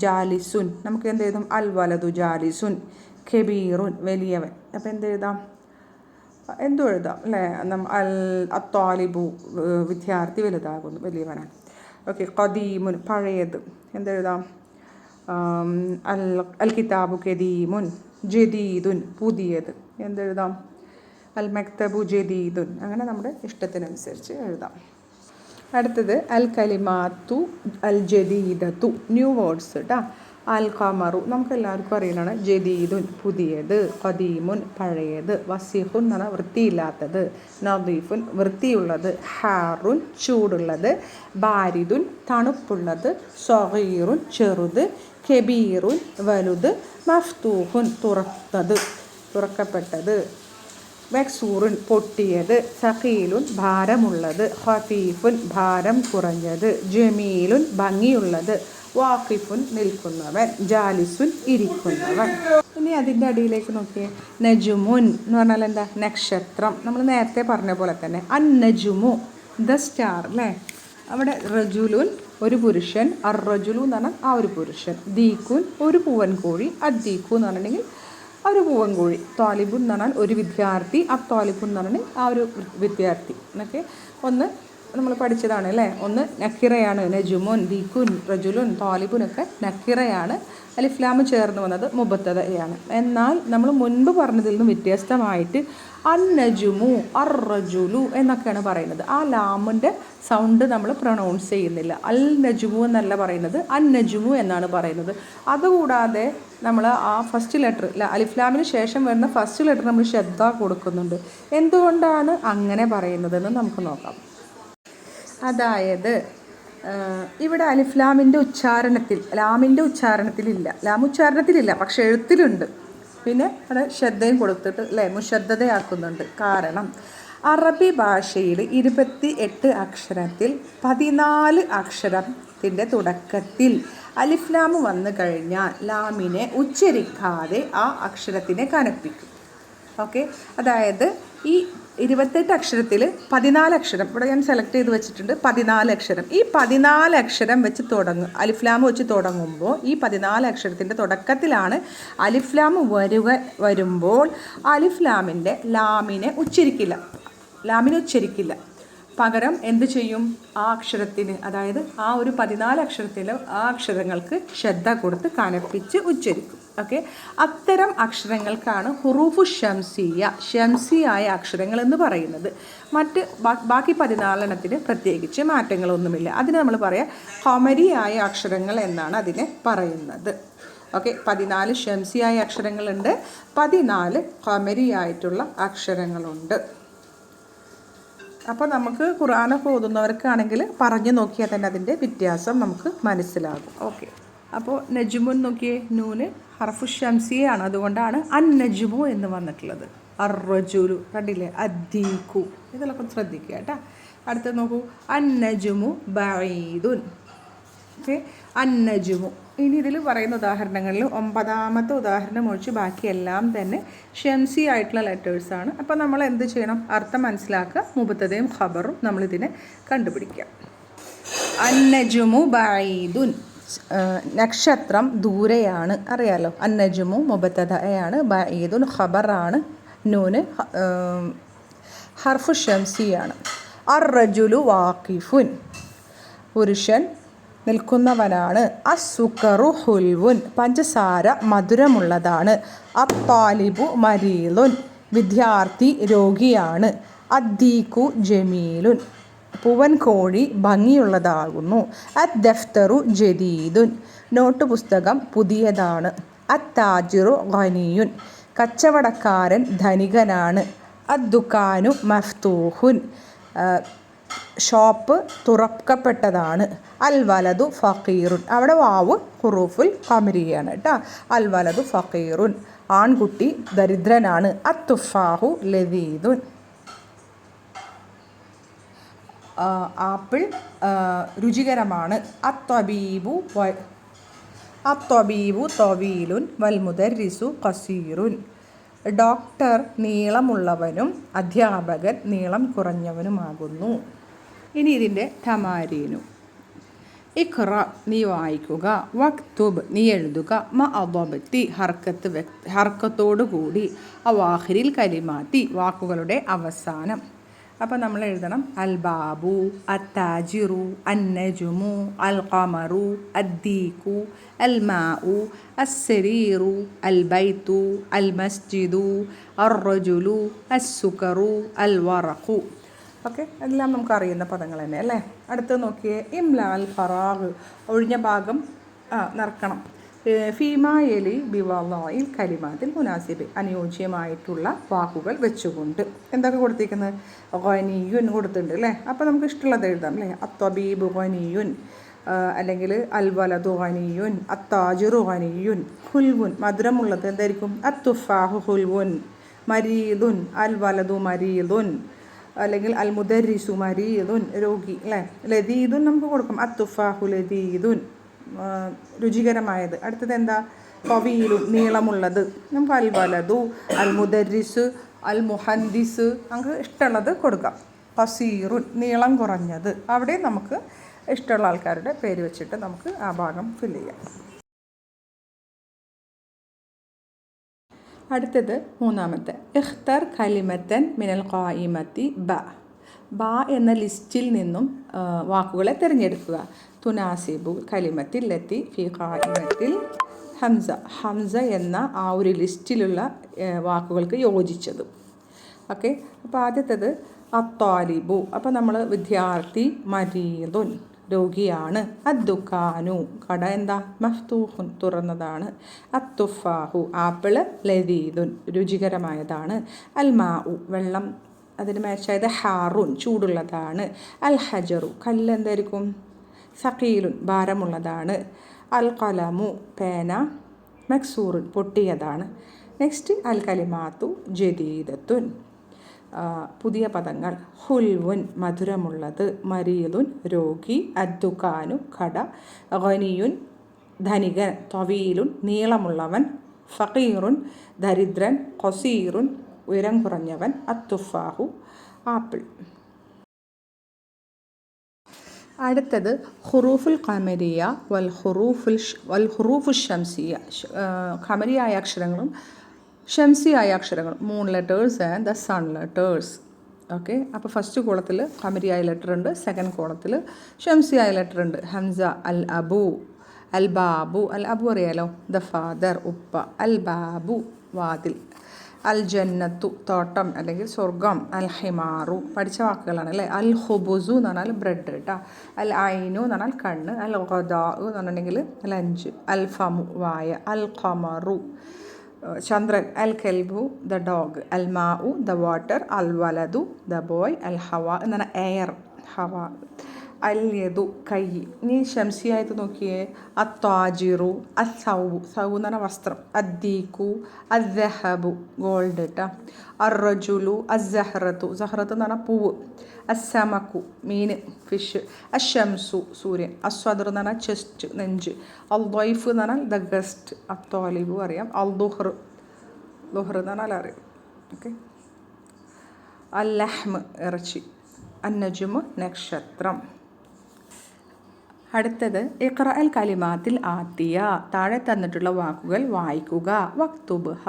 A: ജാലിസുൻ, നമുക്ക് എന്തെഴുതാം? അൽ വലദു ജാലിസുൻ. കബീറുൻ, വലിയവൻ. അപ്പോൾ എന്തെഴുതാം? എന്തും എഴുതാം അല്ലേ. അൽ അത്താലിബു, വിദ്യാർത്ഥി വലുതാകുന്നു, വലിയവനാണ്. ഓക്കെ, ഖദീമുൻ, പഴയത്. എന്തെഴുതാം? അൽ കിതാബു കദീമുൻ. ജദീദുൻ, പുതിയത്. എന്തെഴുതാം? അൽ മക്തബു ജദീദുൻ. അങ്ങനെ നമ്മുടെ ഇഷ്ടത്തിനനുസരിച്ച് എഴുതാം. അടുത്തത് അൽ കലിമാത്തു അൽ ജദീദത്തു, ന്യൂ വേർഡ്സ് കേട്ടോ. അൽ ഖമറു, നമുക്ക് എല്ലാവർക്കും അറിയുന്നതാണ്. ജദീദുൻ, പുതിയത്. ഖദീമുൻ, പഴയത്. വസിഖുൻ എന്ന് പറഞ്ഞാൽ വൃത്തിയില്ലാത്തത്. നദീഫുൻ, വൃത്തിയുള്ളത്. ഹാറുൻ, ചൂടുള്ളത്. ബാരിദുൻ, തണുപ്പുള്ളത്. സഗീറുൻ, ചെറുത്. കബീറുൻ, വലുത്. മഫ്തൂഹുൻ, തുറന്നത്, തുറക്കപ്പെട്ടത്. മക്സൂറുൻ പൊട്ടിയത്, സഖീലുൻ ഭാരമുള്ളത്, ഖഫീഫുൻ ഭാരം കുറഞ്ഞത്, ജമീലുൻ ഭംഗിയുള്ളത്, വാഖിഫുൻ നിൽക്കുന്നവൻ, ജാലിസുൻ ഇരിക്കുന്നവൻ. ഇനി അതിൻ്റെ അടിയിലേക്ക് നോക്കിയേ, നജുമുൻ എന്ന് പറഞ്ഞാൽ എന്താ? നക്ഷത്രം. നമ്മൾ നേരത്തെ പറഞ്ഞ പോലെ തന്നെ അന്നജുമു ദ സ്റ്റാർ അല്ലേ. അവിടെ റജുലുൻ ഒരു പുരുഷൻ, റജുലു എന്ന് പറഞ്ഞാൽ ആ ഒരു പുരുഷൻ, ദീക്കുൻ ഒരു പൂവൻ കോഴി, അദ്ദീക്കു എന്ന് പറഞ്ഞിട്ടുണ്ടെങ്കിൽ ഒരു പൂവൻ കോഴി, താലിബുൻ എന്ന് പറഞ്ഞാൽ ഒരു വിദ്യാർത്ഥി, താലിബുൻ എന്ന് പറഞ്ഞാൽ ആ ഒരു വിദ്യാർത്ഥി എന്നൊക്കെ ഒന്ന് നമ്മൾ പഠിച്ചതാണ് അല്ലേ. ഒന്ന് നക്കിറയാണ്, നജുമുൻ, ദീക്കുൻ, റജുലുൻ, താലിബുനൊക്കെ നക്കിറയാണ്. അലിഫ്ലാം ചേർന്ന് വന്നത് മുബത്തദയാണ്. എന്നാൽ നമ്മൾ മുൻപ് പറഞ്ഞതിൽ നിന്നും വ്യത്യസ്തമായിട്ട് അന്നജുമു, റജുലു എന്നൊക്കെയാണ് പറയുന്നത്. ആ ലാമിൻ്റെ സൗണ്ട് നമ്മൾ പ്രൊണൗൺസ് ചെയ്യുന്നില്ല. അൽ നജുമു എന്നല്ല പറയുന്നത്, അന്നജുമു എന്നാണ് പറയുന്നത്. അതുകൂടാതെ നമ്മൾ ആ ഫസ്റ്റ് ലെറ്റർ അലിഫ്ലാമിന് ശേഷം വരുന്ന ഫസ്റ്റ് ലെറ്റർ നമ്മൾ ശ്രദ്ധ കൊടുക്കുന്നുണ്ട്. എന്തുകൊണ്ടാണ് അങ്ങനെ പറയുന്നതെന്ന് നമുക്ക് നോക്കാം. അതായത് ഇവിടെ അലിഫ്ലാമിൻ്റെ ഉച്ചാരണത്തിൽ, ലാമിൻ്റെ ഉച്ചാരണത്തിലില്ല, ലാം ഉച്ചാരണത്തിലില്ല പക്ഷെ എഴുത്തിലുണ്ട്. പിന്നെ അവിടെ ശ്രദ്ധയും കൊടുത്തിട്ട് അല്ലേ മുഷദ്ദതയാക്കുന്നുണ്ട്. കാരണം അറബി ഭാഷയിൽ 28 അക്ഷരത്തിൽ 14 അക്ഷരത്തിൻ്റെ തുടക്കത്തിൽ അലിഫ്ലാം വന്നു കഴിഞ്ഞാൽ ലാമിനെ ഉച്ചരിക്കാതെ ആ അക്ഷരത്തിനെ കനപ്പിക്കും. ഓക്കെ, അതായത് ഈ 28 അക്ഷരത്തിൽ 14 അക്ഷരം ഇവിടെ ഞാൻ സെലക്ട് ചെയ്ത് വെച്ചിട്ടുണ്ട്. 14 അക്ഷരം, ഈ 14 അക്ഷരം വെച്ച് തുടങ്ങും. അലിഫ്ലാം വെച്ച് തുടങ്ങുമ്പോൾ ഈ 14 അക്ഷരത്തിൻ്റെ തുടക്കത്തിലാണ് അലിഫ്ലാം വരുമ്പോൾ അലിഫ്ലാമിൻ്റെ ലാമിനെ ഉച്ചരിക്കില്ല. പകരം എന്ത് ചെയ്യും? ആ അക്ഷരത്തിന്, അതായത് ആ ഒരു 14 അക്ഷരത്തിൽ ആ അക്ഷരങ്ങൾക്ക് ശ്രദ്ധ കൊടുത്ത് കനപ്പിച്ച് ഉച്ചരിക്കും. ഓക്കെ, അത്തരം അക്ഷരങ്ങൾക്കാണ് ഹുറൂഫു ഷംസിയായ അക്ഷരങ്ങൾ എന്ന് പറയുന്നത്. ബാക്കി 14 പ്രത്യേകിച്ച് മാറ്റങ്ങളൊന്നുമില്ല. അതിന് നമ്മൾ പറയാം ഖമരിയായ അക്ഷരങ്ങൾ എന്നാണ് അതിനെ പറയുന്നത്. ഓക്കെ, 14 ഷംസിയായ അക്ഷരങ്ങളുണ്ട്, 14 ഖമരിയായിട്ടുള്ള അക്ഷരങ്ങളുണ്ട്. അപ്പോൾ നമുക്ക് ഖുർആനൊക്കെ ഓതുന്നവർക്കാണെങ്കിൽ പറഞ്ഞു നോക്കിയാൽ തന്നെ അതിൻ്റെ വ്യത്യാസം നമുക്ക് മനസ്സിലാകും. ഓക്കെ, അപ്പോൾ നജുമുൻ നോക്കിയേ, നൂന് ഹർഫു ഷംസിയാണ്, അതുകൊണ്ടാണ് അൻ നജുമു എന്ന് വന്നിട്ടുള്ളത്. അർറജുലു കണ്ടില്ലേ, അദ്ദീഖു, ഇതെല്ലാം ശ്രദ്ധിക്കുക കേട്ടോ. അടുത്ത് നോക്കൂ, അൻ നജുമു ബഈദുൻ. ഓക്കെ, അൻ നജുമു. ഇനി ഇതിൽ പറയുന്ന ഉദാഹരണങ്ങളിൽ 9ാമത്തെ ഉദാഹരണം ഒഴിച്ച് ബാക്കിയെല്ലാം തന്നെ ഷംസി ആയിട്ടുള്ള ലെറ്റേഴ്സാണ്. അപ്പോൾ നമ്മൾ എന്ത് ചെയ്യണം? അർത്ഥം മനസ്സിലാക്കുക, മുബത്തദയും ഖബറും നമ്മളിതിനെ കണ്ടുപിടിക്കാം. അന്നജുമു ബഈദുൻ, നക്ഷത്രം ദൂരെയാണ്, അറിയാലോ. അന്നജുമു മുബത്തദയാണ്, ബഈദുൻ ഖബറാണ്, നൂന് ഹർഫു ഷംസിയാണ്. അർറജുലു വാഖിഫുൻ, പുരുഷൻ നിൽക്കുന്നവനാണ്. അസ്സുക്കറു ഹുൽവുൻ, പഞ്ചസാര മധുരമുള്ളതാണ്. അത്താലിബു മരീലുൻ, വിദ്യാർത്ഥി രോഗിയാണ്. അദ്ദീഖു ജമീലുൻ, പൂവൻ കോഴി ഭംഗിയുള്ളതാകുന്നു. അദ്ദഫ്തറു ജദീദുൻ, നോട്ട് പുസ്തകം പുതിയതാണ്. അത്താജിറു ഖനിയുൻ, കച്ചവടക്കാരൻ ധനികനാണ്. അദ്ദുക്കാനു മഫ്തൂഹുൻ, ഷോപ്പ് തുറക്കപ്പെട്ടതാണ്. അൽ വലതു ഫഖീറുൻ, അവിടെ വാവ് ഹുറൂഫുൽ ഖമരിയാണ് കേട്ടോ. അൽ വലതു ഫഖീറുൻ, ആൺകുട്ടി ദരിദ്രനാണ്. അത്തുഫാഹു ലദീദുൻ, ആപ്പിൾ രുചികരമാണ്. അത്വബീബു തവീലുൻ വൽ മുദർരിസു ഖസീറുൻ, ഡോക്ടർ നീളമുള്ളവനും അധ്യാപകൻ നീളം കുറഞ്ഞവനുമാകുന്നു. ഇനി ഇതിൻ്റെ തമാരീനു. ഇഖ്റ, നീ വായിക്കുക. വക്തുബ്, നീ എഴുതുക. മഅദബത്തി, ഹർക്കത്തോടുകൂടി. അവാഖിരിൽ കലിമാത്തി, വാക്കുകളുടെ അവസാനം. അപ്പോൾ നമ്മൾ എഴുതണം അൽ ബാബു, അത്താജിറു, അന്നജുമു, അൽ ഖമറു, അദ്ദീഖു, അൽ മാഉ, അസ്സരീറു, അൽ ബൈത്തു, അൽ മസ്ജിദു, അർറജുലു, അസ്സുകറു, അൽ വറഖു. ഓക്കെ, എല്ലാം നമുക്കറിയുന്ന പദങ്ങൾ തന്നെ അല്ലേ. അടുത്ത് നോക്കിയേ, ഇംല അൽ ഫറാഗ്, ഒഴിഞ്ഞ ഭാഗം നിറക്കണം. ഫീമായലി ബിവായിൽ കലിമാത്തിൽ മുനാസിബ്, അനുയോജ്യമായിട്ടുള്ള വാക്കുകൾ വെച്ചുകൊണ്ട്. എന്തൊക്കെ കൊടുത്തിരിക്കുന്നത്? ഖനിയുൻ കൊടുത്തിട്ടുണ്ട് അല്ലേ. അപ്പോൾ നമുക്ക് ഇഷ്ടമുള്ളത് എഴുതാം അല്ലേ. അത്വബീബ് ഖനിയുൻ, അല്ലെങ്കിൽ അൽ വലതു ഖനിയുൻ, അത്താജിറു ഖനിയുൻ. ഹുൽവുൻ, മധുരമുള്ളത് എന്തായിരിക്കും? അത്തുഫാഹു ഹുൽവുൻ, മരീദുൻ അൽ വലതു മരീദുൻ, അല്ലെങ്കിൽ അൽ മുദരിസു മരീദുൻ രോഗി അല്ലേ. ലദീദുൻ നമുക്ക് കൊടുക്കും, അത്തുഫാഹു ലദീദുൻ രുചികരമായത്. അടുത്തത് എന്താ, ഫവീലു നീളമുള്ളത്, നമുക്ക് അൽ വലതു അൽ മുദരിസ് അൽ മുഹന്ദിസ് നമുക്ക് ഇഷ്ടമുള്ളത് കൊടുക്കാം. ഖസീറുൻ നീളം കുറഞ്ഞത്, അവിടെ നമുക്ക് ഇഷ്ടമുള്ള ആൾക്കാരുടെ പേര് വെച്ചിട്ട് നമുക്ക് ആ ഭാഗം ഫില്ല് ചെയ്യാം. അടുത്തത് മൂന്നാമത്തെ, ഇഖ്തർ കലിമത്തൻ മിനൽ ഖായിമത്തി ബ എന്ന ലിസ്റ്റിൽ നിന്നും വാക്കുകളെ തിരഞ്ഞെടുക്കുക. തുനാസിബു കലിമത്തിൽ ലത്തി ഫി ഖായിമത്തിൽ ഹംസ എന്ന ആ ഒരു ലിസ്റ്റിലുള്ള വാക്കുകൾക്ക് യോജിച്ചത്. ഓക്കെ, അപ്പോൾ ആദ്യത്തേത് അത്താലിബു, അപ്പോൾ നമ്മൾ വിദ്യാർത്ഥി, മരീദുൻ രോഗിയാണ്, അദ്ദുക്കാനു കട എന്താ മഫ്തൂഹുൻ തുറന്നതാണ്, അത്തുഫാഹു ആപ്പിള്, ലദീദുൻ രുചികരമായതാണ്, അൽമാഉ വെള്ളം അതിന് മാച്ചായത്, ഹാറുൻ ചൂടുള്ളതാണ്, അൽ ഹജറു കല്ല് എന്തായിരിക്കും, സഖീലുൻ ഭാരമുള്ളതാണ്, അൽ ഖലമു പേന, മക്സൂറുൻ പൊട്ടിയതാണ്. നെക്സ്റ്റ് അൽ കലിമാത്തു ജദീദത്തുൻ പുതിയ പദങ്ങൾ, ഹുൽവുൻ മധുരമുള്ളത്, മരീദുൻ രോഗി, അദ്ദുക്കാനു കട, ഗനിയുൻ ധനികൻ, തവീലുൻ നീളമുള്ളവൻ, ഫഖീറുൻ ദരിദ്രൻ, ഖസീറുൻ ഉയരം കുറഞ്ഞവൻ, അത്തുഫാഹു ആപ്പിൾ. അടുത്തത് ഹുറൂഫുൽ ഖമരിയ വൽ ഹുറൂഫുൽ ഷംസിയ, ഖമരിയായ അക്ഷരങ്ങളും ഷംസിയായ അക്ഷരങ്ങളും, moon letters and the sun letters. Okay, അപ്പോൾ ഫസ്റ്റ് കോളത്തിൽ ഖമരിയായ ലെറ്റർ ഉണ്ട്, സെക്കൻഡ് കോളത്തിൽ ഷംസിയായ ലെറ്റർ ഉണ്ട്. ഹംസ അൽ അബു, അൽ ബാബു, അൽ അബു അറിയാലോ ദ ഫാദർ ഉപ്പ, അൽ ബാബു വാതിൽ, അൽ ജന്നത്തു തോട്ടം അല്ലെങ്കിൽ സ്വർഗം, അൽ ഹിമാറു പഠിച്ച വാക്കുകളാണ് അല്ലേ. അൽ ഖുബുസു എന്ന് പറഞ്ഞാൽ ബ്രെഡ് കേട്ടോ, അൽ ഐനു എന്ന് പറഞ്ഞാൽ കണ്ണ്, അൽ ഖദാ എന്ന് പറഞ്ഞിട്ടുണ്ടെങ്കിൽ ലഞ്ച്, അൽ ഫമു വായ, അൽ ഖമറു ചന്ദ്രൻ, അൽ കെൽബു ദ ഡോഗ്, അൽ മാഉ ദ വാട്ടർ, അൽ വലതു ദ ബോയ്, അൽ ഹവ എന്ന് പറഞ്ഞാൽ എയർ ഹവ, അൽ യദു കൈ. ഇനി ഷംസിയായിട്ട് നോക്കിയേ, അത്താജിറു അസൗബു സൗ എന്ന് പറഞ്ഞാൽ വസ്ത്രം, അദ്ദീഖു അസ്സഹബു ഗോൾഡ് കേട്ടോ, അർറജുലു അസ്സഹ്റത്തു സഹ്റത്ത് എന്ന് പറഞ്ഞാൽ പൂവ്, അസ്സമക്കു മീൻ ഫിഷ്, അഷംസു സൂര്യൻ, അസ്വദർ എന്ന് പറഞ്ഞാൽ ചെസ്റ്റ് നെഞ്ച്, അൽ ദൈഫ് എന്ന് പറഞ്ഞാൽ ദ ഗസ്റ്റ്, അത്തോലിബു അറിയാം, അൽ ദുഹ്ർ എന്ന് പറഞ്ഞാൽ അറിയാം. ഓക്കെ, അൽ ലഹ്മ് ഇറച്ചി, അന്നജുമ് നക്ഷത്രം. അടുത്തത് ഇഖ്റ അൽ കലിമാത്തിൽ ആത്തിയ താഴെ തന്നിട്ടുള്ള വാക്കുകൾ വായിക്കുക, വക്തുബ്ഹ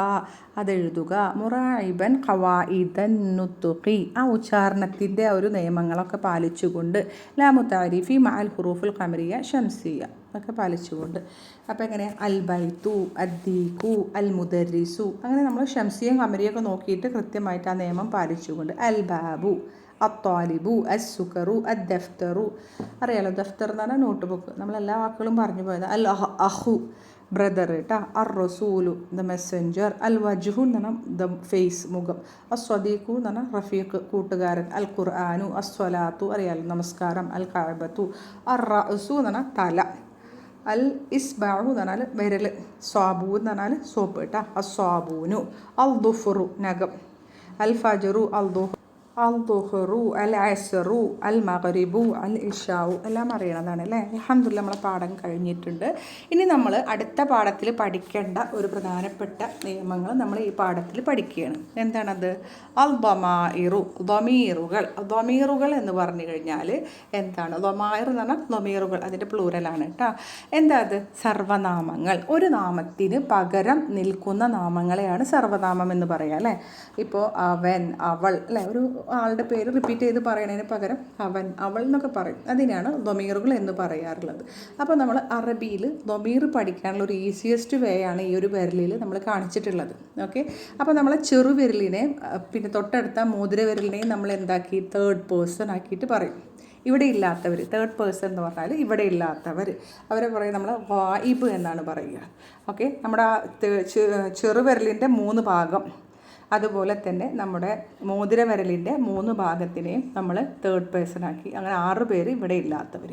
A: അതെഴുതുക, മുറായിബൻ ഖവായിദൻ നുത്തുഖി ആ ഉച്ചാരണത്തിൻ്റെ ഒരു നിയമങ്ങളൊക്കെ പാലിച്ചുകൊണ്ട്, ലാമു താരിഫി മഅൽ ഹുറൂഫുൽ ഖമരിയ ഷംസിയ ഒക്കെ പാലിച്ചുകൊണ്ട്. അപ്പോൾ എങ്ങനെ, അൽ ബൈത്തു അദ്ദീഖു അൽ മുദരിസു അങ്ങനെ നമ്മൾ ഷംസിയും ഖമരിയൊക്കെ നോക്കിയിട്ട് കൃത്യമായിട്ട് ആ നിയമം പാലിച്ചുകൊണ്ട്, അൽ ബാബു അത്താലിബു അസ്സുക്കറു അദ്ദഫ്തറു അറിയാലോ ദഫ്തർ എന്ന് പറഞ്ഞാൽ നോട്ട് ബുക്ക്, നമ്മളെല്ലാ വാക്കുകളും പറഞ്ഞു പോയത്. അൽ അഹു ബ്രദർ കേട്ടോ, അർ റസൂലു ദ മെസ്സഞ്ചർ, അൽ വജ്ഹു എന്ന് പറഞ്ഞാൽ ദ ഫേസ് മുഖം, അസ്വദീഖു എന്ന് പറഞ്ഞാൽ റഫീഖ് കൂട്ടുകാരൻ, അൽ ഖുർആാനു അസ്വലാത്തു അറിയാലോ നമസ്കാരം, അൽ കഅബത്തു, അർ റഅസു എന്ന് പറഞ്ഞാൽ തല, അൽ ഇസ്ബാഹു എന്ന് പറഞ്ഞാൽ വിരൽ, സ്വാബു എന്ന് പറഞ്ഞാൽ സോപ്പ് കേട്ടോ, അസ്വാബൂനു, അൽ ദുഫുറു നഖം, അൽ ഫജറു അൽ ദുഹ്റു അൽ അസ്റു അൽ മഗ്രിബു അൽ ഇഷാഉ എല്ലാം അറിയണതാണ് അല്ലേ. അൽഹംദുലില്ലാഹ് നമ്മളെ പാഠം കഴിഞ്ഞിട്ടുണ്ട്. ഇനി നമ്മൾ അടുത്ത പാഠത്തിൽ പഠിക്കേണ്ട ഒരു പ്രധാനപ്പെട്ട നിയമങ്ങൾ നമ്മൾ ഈ പാഠത്തിൽ പഠിക്കുകയാണ്. എന്താണത്? അൽ ദമാഇറു ദമീറുകൾ എന്ന് പറഞ്ഞു കഴിഞ്ഞാൽ എന്താണ്? ദമാഇർ എന്ന് പറഞ്ഞാൽ ദമീറുകൾ, അതിൻ്റെ പ്ലൂറലാണ് കേട്ടോ. എന്താ അത്? സർവനാമങ്ങൾ. ഒരു നാമത്തിന് പകരം നിൽക്കുന്ന നാമങ്ങളെയാണ് സർവനാമം എന്ന് പറയുക അല്ലേ. ഇപ്പോൾ അവൻ അവൾ അല്ലേ, ഒരു ആളുടെ പേര് റിപ്പീറ്റ് ചെയ്ത് പറയണതിന് പകരം അവൻ അവൾ എന്നൊക്കെ പറയും. അതിനാണ് ദമീറുകൾ എന്ന് പറയാറുള്ളത്. അപ്പോൾ നമ്മൾ അറബിയിൽ ദമീർ പഠിക്കാനുള്ള ഒരു ഈസിയസ്റ്റ് വേ ആണ് ഈ ഒരു വിരലിൽ നമ്മൾ കാണിച്ചിട്ടുള്ളത്. ഓക്കെ, അപ്പോൾ നമ്മളെ ചെറുവിരലിനെ പിന്നെ തൊട്ടടുത്ത മോതിര വിരലിനെയും നമ്മൾ എന്താക്കി തേർഡ് പേഴ്സൺ ആക്കിയിട്ട് പറയും. ഇവിടെ ഇല്ലാത്തവർ, തേർഡ് പേഴ്സൺ എന്ന് പറഞ്ഞാൽ ഇവിടെ ഇല്ലാത്തവർ, അവരെ പറയും നമ്മൾ ഗായിബ് എന്നാണ് പറയുക. ഓക്കെ, നമ്മുടെ ചെറുവിരലിൻ്റെ 3 ഭാഗം അതുപോലെ തന്നെ നമ്മുടെ മോതിരവിരലിൻ്റെ 3 ഭാഗത്തിനെയും നമ്മൾ തേർഡ് പേഴ്സൺ ആക്കി. അങ്ങനെ 6 പേര് ഇവിടെ ഇല്ലാത്തവർ.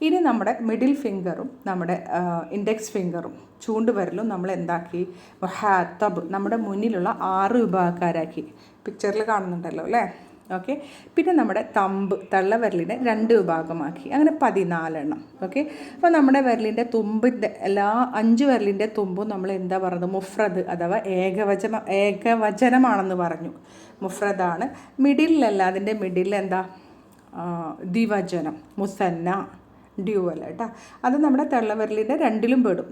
A: ഇനി നമ്മുടെ മിഡിൽ ഫിംഗറും നമ്മുടെ ഇൻഡെക്സ് ഫിംഗറും ചൂണ്ടുവിരലും നമ്മൾ എന്താക്കി? മുഹാത്തബ്, നമ്മുടെ മുന്നിലുള്ള 6 വിഭാഗക്കാരാക്കി. പിക്ചറിൽ കാണുന്നുണ്ടല്ലോ അല്ലേ? ഓക്കെ. പിന്നെ നമ്മുടെ തള്ളവിരലിനെ 2 വിഭാഗമാക്കി. അങ്ങനെ 14 എണ്ണം. ഓക്കെ. അപ്പോൾ നമ്മുടെ വിരലിൻ്റെ തുമ്പിൻ്റെ എല്ലാ 5 വിരലിൻ്റെ തുമ്പും നമ്മൾ എന്താ പറയുന്നത്? മുഫ്രദ് അഥവാ ഏകവചനമാണെന്ന് പറഞ്ഞു. മുഫ്രദാണ്. മിഡിലല്ല, അതിൻ്റെ മിഡിൽ എന്താ? ദ്വിവചനം, മുസന്ന, ഡ്യുവൽ കേട്ടോ. അത് നമ്മുടെ തള്ളവിരലിൻ്റെ 2ലും പെടും.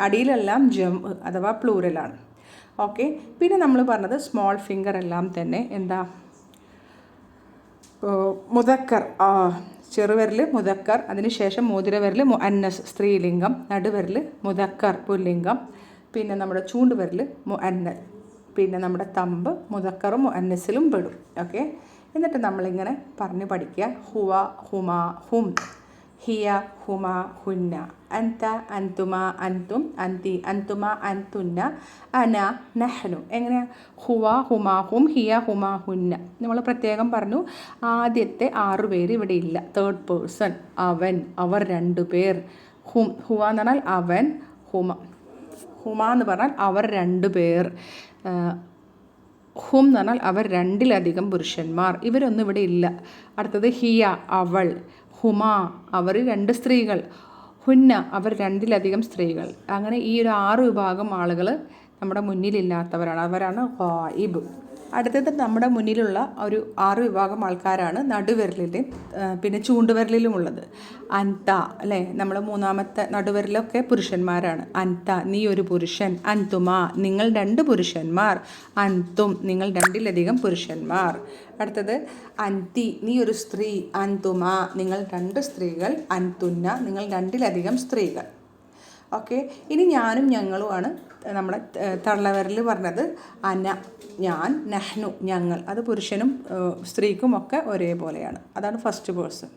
A: അടിയിലെല്ലാം ജം അഥവാ പ്ലൂരലാണ്. ഓക്കെ. പിന്നെ നമ്മൾ പറഞ്ഞത് സ്മോൾ ഫിംഗർ എല്ലാം തന്നെ എന്താ? മുദക്കർ, ചെറുവിരൽ മുദക്കർ, അതിനുശേഷം മോതിരവിരൽ മുഅന്നസ് സ്ത്രീലിംഗം, നടുവിരൽ മുദക്കർ പുല്ലിംഗം, പിന്നെ നമ്മുടെ ചൂണ്ടുവിരൽ മുഅന്നസ്, പിന്നെ നമ്മുടെ തമ്പ് മുദക്കറും മുഅന്നസിലും പെടും. ഓക്കെ. എന്നിട്ട് നമ്മളിങ്ങനെ പറഞ്ഞ് പഠിക്കുക. ഹുവ, ഹുമ, ഹും, ഹിയ, ഹുമ, ഹുന്ന, അൻത, അൻതുമ, അൻതും, അൻതി, അൻതുമ, അൻതുന്ന, അന, നഹ്നു. എങ്ങനെയാണ്? ഹുവ, ഹുമ, ഹും, ഹിയ, ഹുമ, ഹുന്ന. നമ്മൾ പ്രത്യേകം പറഞ്ഞു ആദ്യത്തെ 6 പേര് ഇവിടെ ഇല്ല. തേർഡ് പേഴ്സൺ അവൻ, അവർ 2 പേർ. ഹുവ എന്ന് പറഞ്ഞാൽ അവൻ, ഹുമ എന്ന് പറഞ്ഞാൽ അവർ 2 പേർ. ഹും എന്ന് പറഞ്ഞാൽ അവർ 2-ലധികം പുരുഷന്മാർ. ഇവരൊന്നും ഇവിടെ ഇല്ല. അടുത്തത് ഹിയ, അവൾ. ഹുമ, അവർ 2 സ്ത്രീകൾ. ഹുന്ന, അവർ 2-ലധികം സ്ത്രീകൾ. അങ്ങനെ ഈ ഒരു 6 വിഭാഗം ആളുകൾ നമ്മുടെ മുന്നിലില്ലാത്തവരാണ്. അവരാണ് ഗായിബ്. അടുത്തത് നമ്മുടെ മുന്നിലുള്ള ഒരു 6 വിഭാഗം ആൾക്കാരാണ് നടുവിരലിലും പിന്നെ ചൂണ്ടുവിരലിലുമുള്ളത്. അൻത അല്ലേ, നമ്മൾ 3ാമത്തെ നടുവിരലൊക്കെ പുരുഷന്മാരാണ്. അൻത, നീ ഒരു പുരുഷൻ. അൻതുമ, നിങ്ങൾ 2 പുരുഷന്മാർ. അൻതും, നിങ്ങൾ 2-ലധികം പുരുഷന്മാർ. അടുത്തത് അൻതി, നീ ഒരു സ്ത്രീ. അൻതുമ, നിങ്ങൾ 2 സ്ത്രീകൾ. അൻതുന്ന, നിങ്ങൾ 2-ലധികം സ്ത്രീകൾ. ഓക്കെ. ഇനി ഞാനും ഞങ്ങളുമാണ് നമ്മുടെ തള്ളവിരൽ പറഞ്ഞത്. അന, ഞാൻ. നഹ്നു, ഞങ്ങൾ. അത് പുരുഷനും സ്ത്രീക്കും ഒക്കെ ഒരേപോലെയാണ്. അതാണ് ഫസ്റ്റ് പേഴ്സൺ.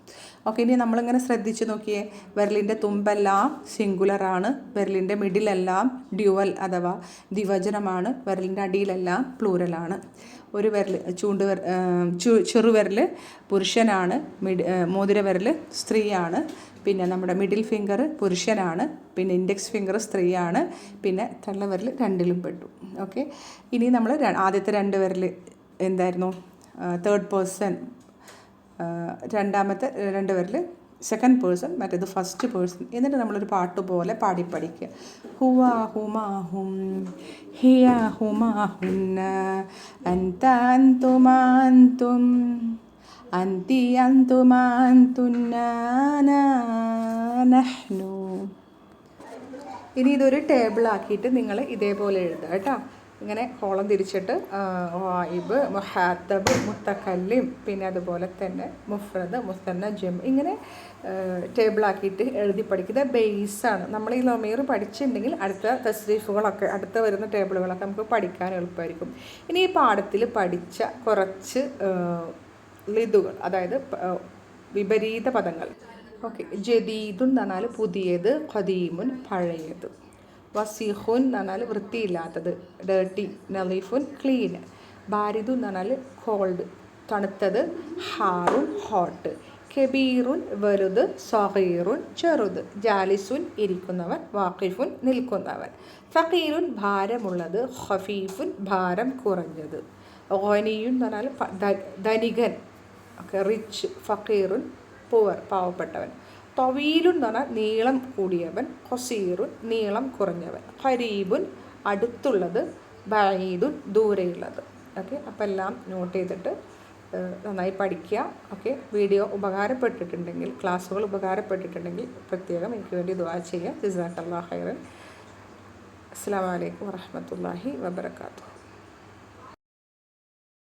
A: ഓക്കെ. ഇനി നമ്മളിങ്ങനെ ശ്രദ്ധിച്ച് നോക്കിയേ. വിരലിൻ്റെ തുമ്പെല്ലാം സിംഗുലറാണ്. വിരലിൻ്റെ മിഡിലെല്ലാം ഡ്യുവൽ അഥവാ ദ്വിവചനമാണ്. വിരലിൻ്റെ അടിയിലെല്ലാം പ്ലൂരലാണ്. ഒരു വിരൽ ചെറുവിരൽ പുരുഷനാണ്. മോതിരവിരൽ സ്ത്രീയാണ്. പിന്നെ നമ്മുടെ മിഡിൽ ഫിംഗർ പുരുഷനാണ്. പിന്നെ ഇൻഡെക്സ് ഫിംഗർ സ്ത്രീയാണ്. പിന്നെ തള്ളവിരൽ 2-ലും പെട്ടു. ഓക്കെ. ഇനി നമ്മൾ ആദ്യത്തെ 2 വിരൽ എന്തായിരുന്നു? Third person. രണ്ടാമത്തെ 2 വിരൽ സെക്കൻഡ് പേഴ്സൺ, മറ്റേത് ഫസ്റ്റ് പേഴ്സൺ. എന്നിട്ട് നമ്മളൊരു പാട്ട് പോലെ പാടി പഠിക്കുക. ഹുവ, ഹുമ, ഹും, ഹിയ, ഹുമ, ഹുന്ന, അൻത, അൻതുമ, അൻതും, അൻതി, അൻതുമ, അൻതുന്ന, അന, നഹ്നു. ഇനി ഇതൊരു ടേബിളാക്കിയിട്ട് നിങ്ങൾ ഇതേപോലെ എഴുതുക കേട്ടോ. ഇങ്ങനെ കോളം തിരിച്ചിട്ട് ഗായിബ്, മുഹാത്തബ്, മുത്തക്കല്ലിം, പിന്നെ അതുപോലെ തന്നെ മുഫ്രദ്, മുസന്ന, ജം, ഇങ്ങനെ ടേബിളാക്കിയിട്ട് എഴുതി പഠിക്കുന്നത് ബേസാണ്. നമ്മൾ ഈ ലമീർ പഠിച്ചിട്ടുണ്ടെങ്കിൽ അടുത്ത തസ്രീഫുകളൊക്കെ, അടുത്ത വരുന്ന ടേബിളുകളൊക്കെ നമുക്ക് പഠിക്കാൻ എളുപ്പമായിരിക്കും. ഇനി ഈ പാഠത്തിൽ പഠിച്ച കുറച്ച് ലിതുകൾ, അതായത് വിപരീത പദങ്ങൾ. ഓക്കെ. ജദീദുൻ എന്ന് പറഞ്ഞാൽ പുതിയത്, ഖദീമുൻ പഴയത്, വസീഖുൻ എന്ന് പറഞ്ഞാൽ വൃത്തിയില്ലാത്തത്, ഡേർട്ടി, നലീഫുൻ ക്ലീൻ, ബാരിദുൻ എന്ന് പറഞ്ഞാൽ കോൾഡ് തണുത്തത്, ഹാറുൻ ഹോട്ട്, കബീറുൻ വലുത്, സഗീറുൻ ചെറുത്, ജാലിസുൻ ഇരിക്കുന്നവൻ, വാഖിഫുൻ നിൽക്കുന്നവൻ, ഫഖീറുൻ ഭാരമുള്ളത്, ഖഫീഫുൻ ഭാരം കുറഞ്ഞത്, ഗനിയുൻ എന്ന് പറഞ്ഞാൽ ധനികൻ, റിച്ച്, ഫഖീറുൻ പുവർ പാവപ്പെട്ടവൻ, തവീലുൻ എന്ന് പറഞ്ഞാൽ നീളം കൂടിയവൻ, ഖസീറുൻ നീളം കുറഞ്ഞവൻ, ഖരീബുൻ അടുത്തുള്ളത്, ബഈദുൻ ദൂരെയുള്ളത്. ഓക്കെ. അപ്പോൾ എല്ലാം നോട്ട് ചെയ്തിട്ട് നന്നായി പഠിക്കുക. ഓക്കെ. വീഡിയോ ഉപകാരപ്പെട്ടിട്ടുണ്ടെങ്കിൽ, ക്ലാസ്സുകൾ ഉപകാരപ്പെട്ടിട്ടുണ്ടെങ്കിൽ പ്രത്യേകം എനിക്ക് വേണ്ടി ദുആ ചെയ്യുക. ജസാക്കല്ലാഹു ഖൈറൻ. അസ്സലാമു അലൈക്കും വറഹ്മത്തുള്ളാഹി വബറകാതുഹു.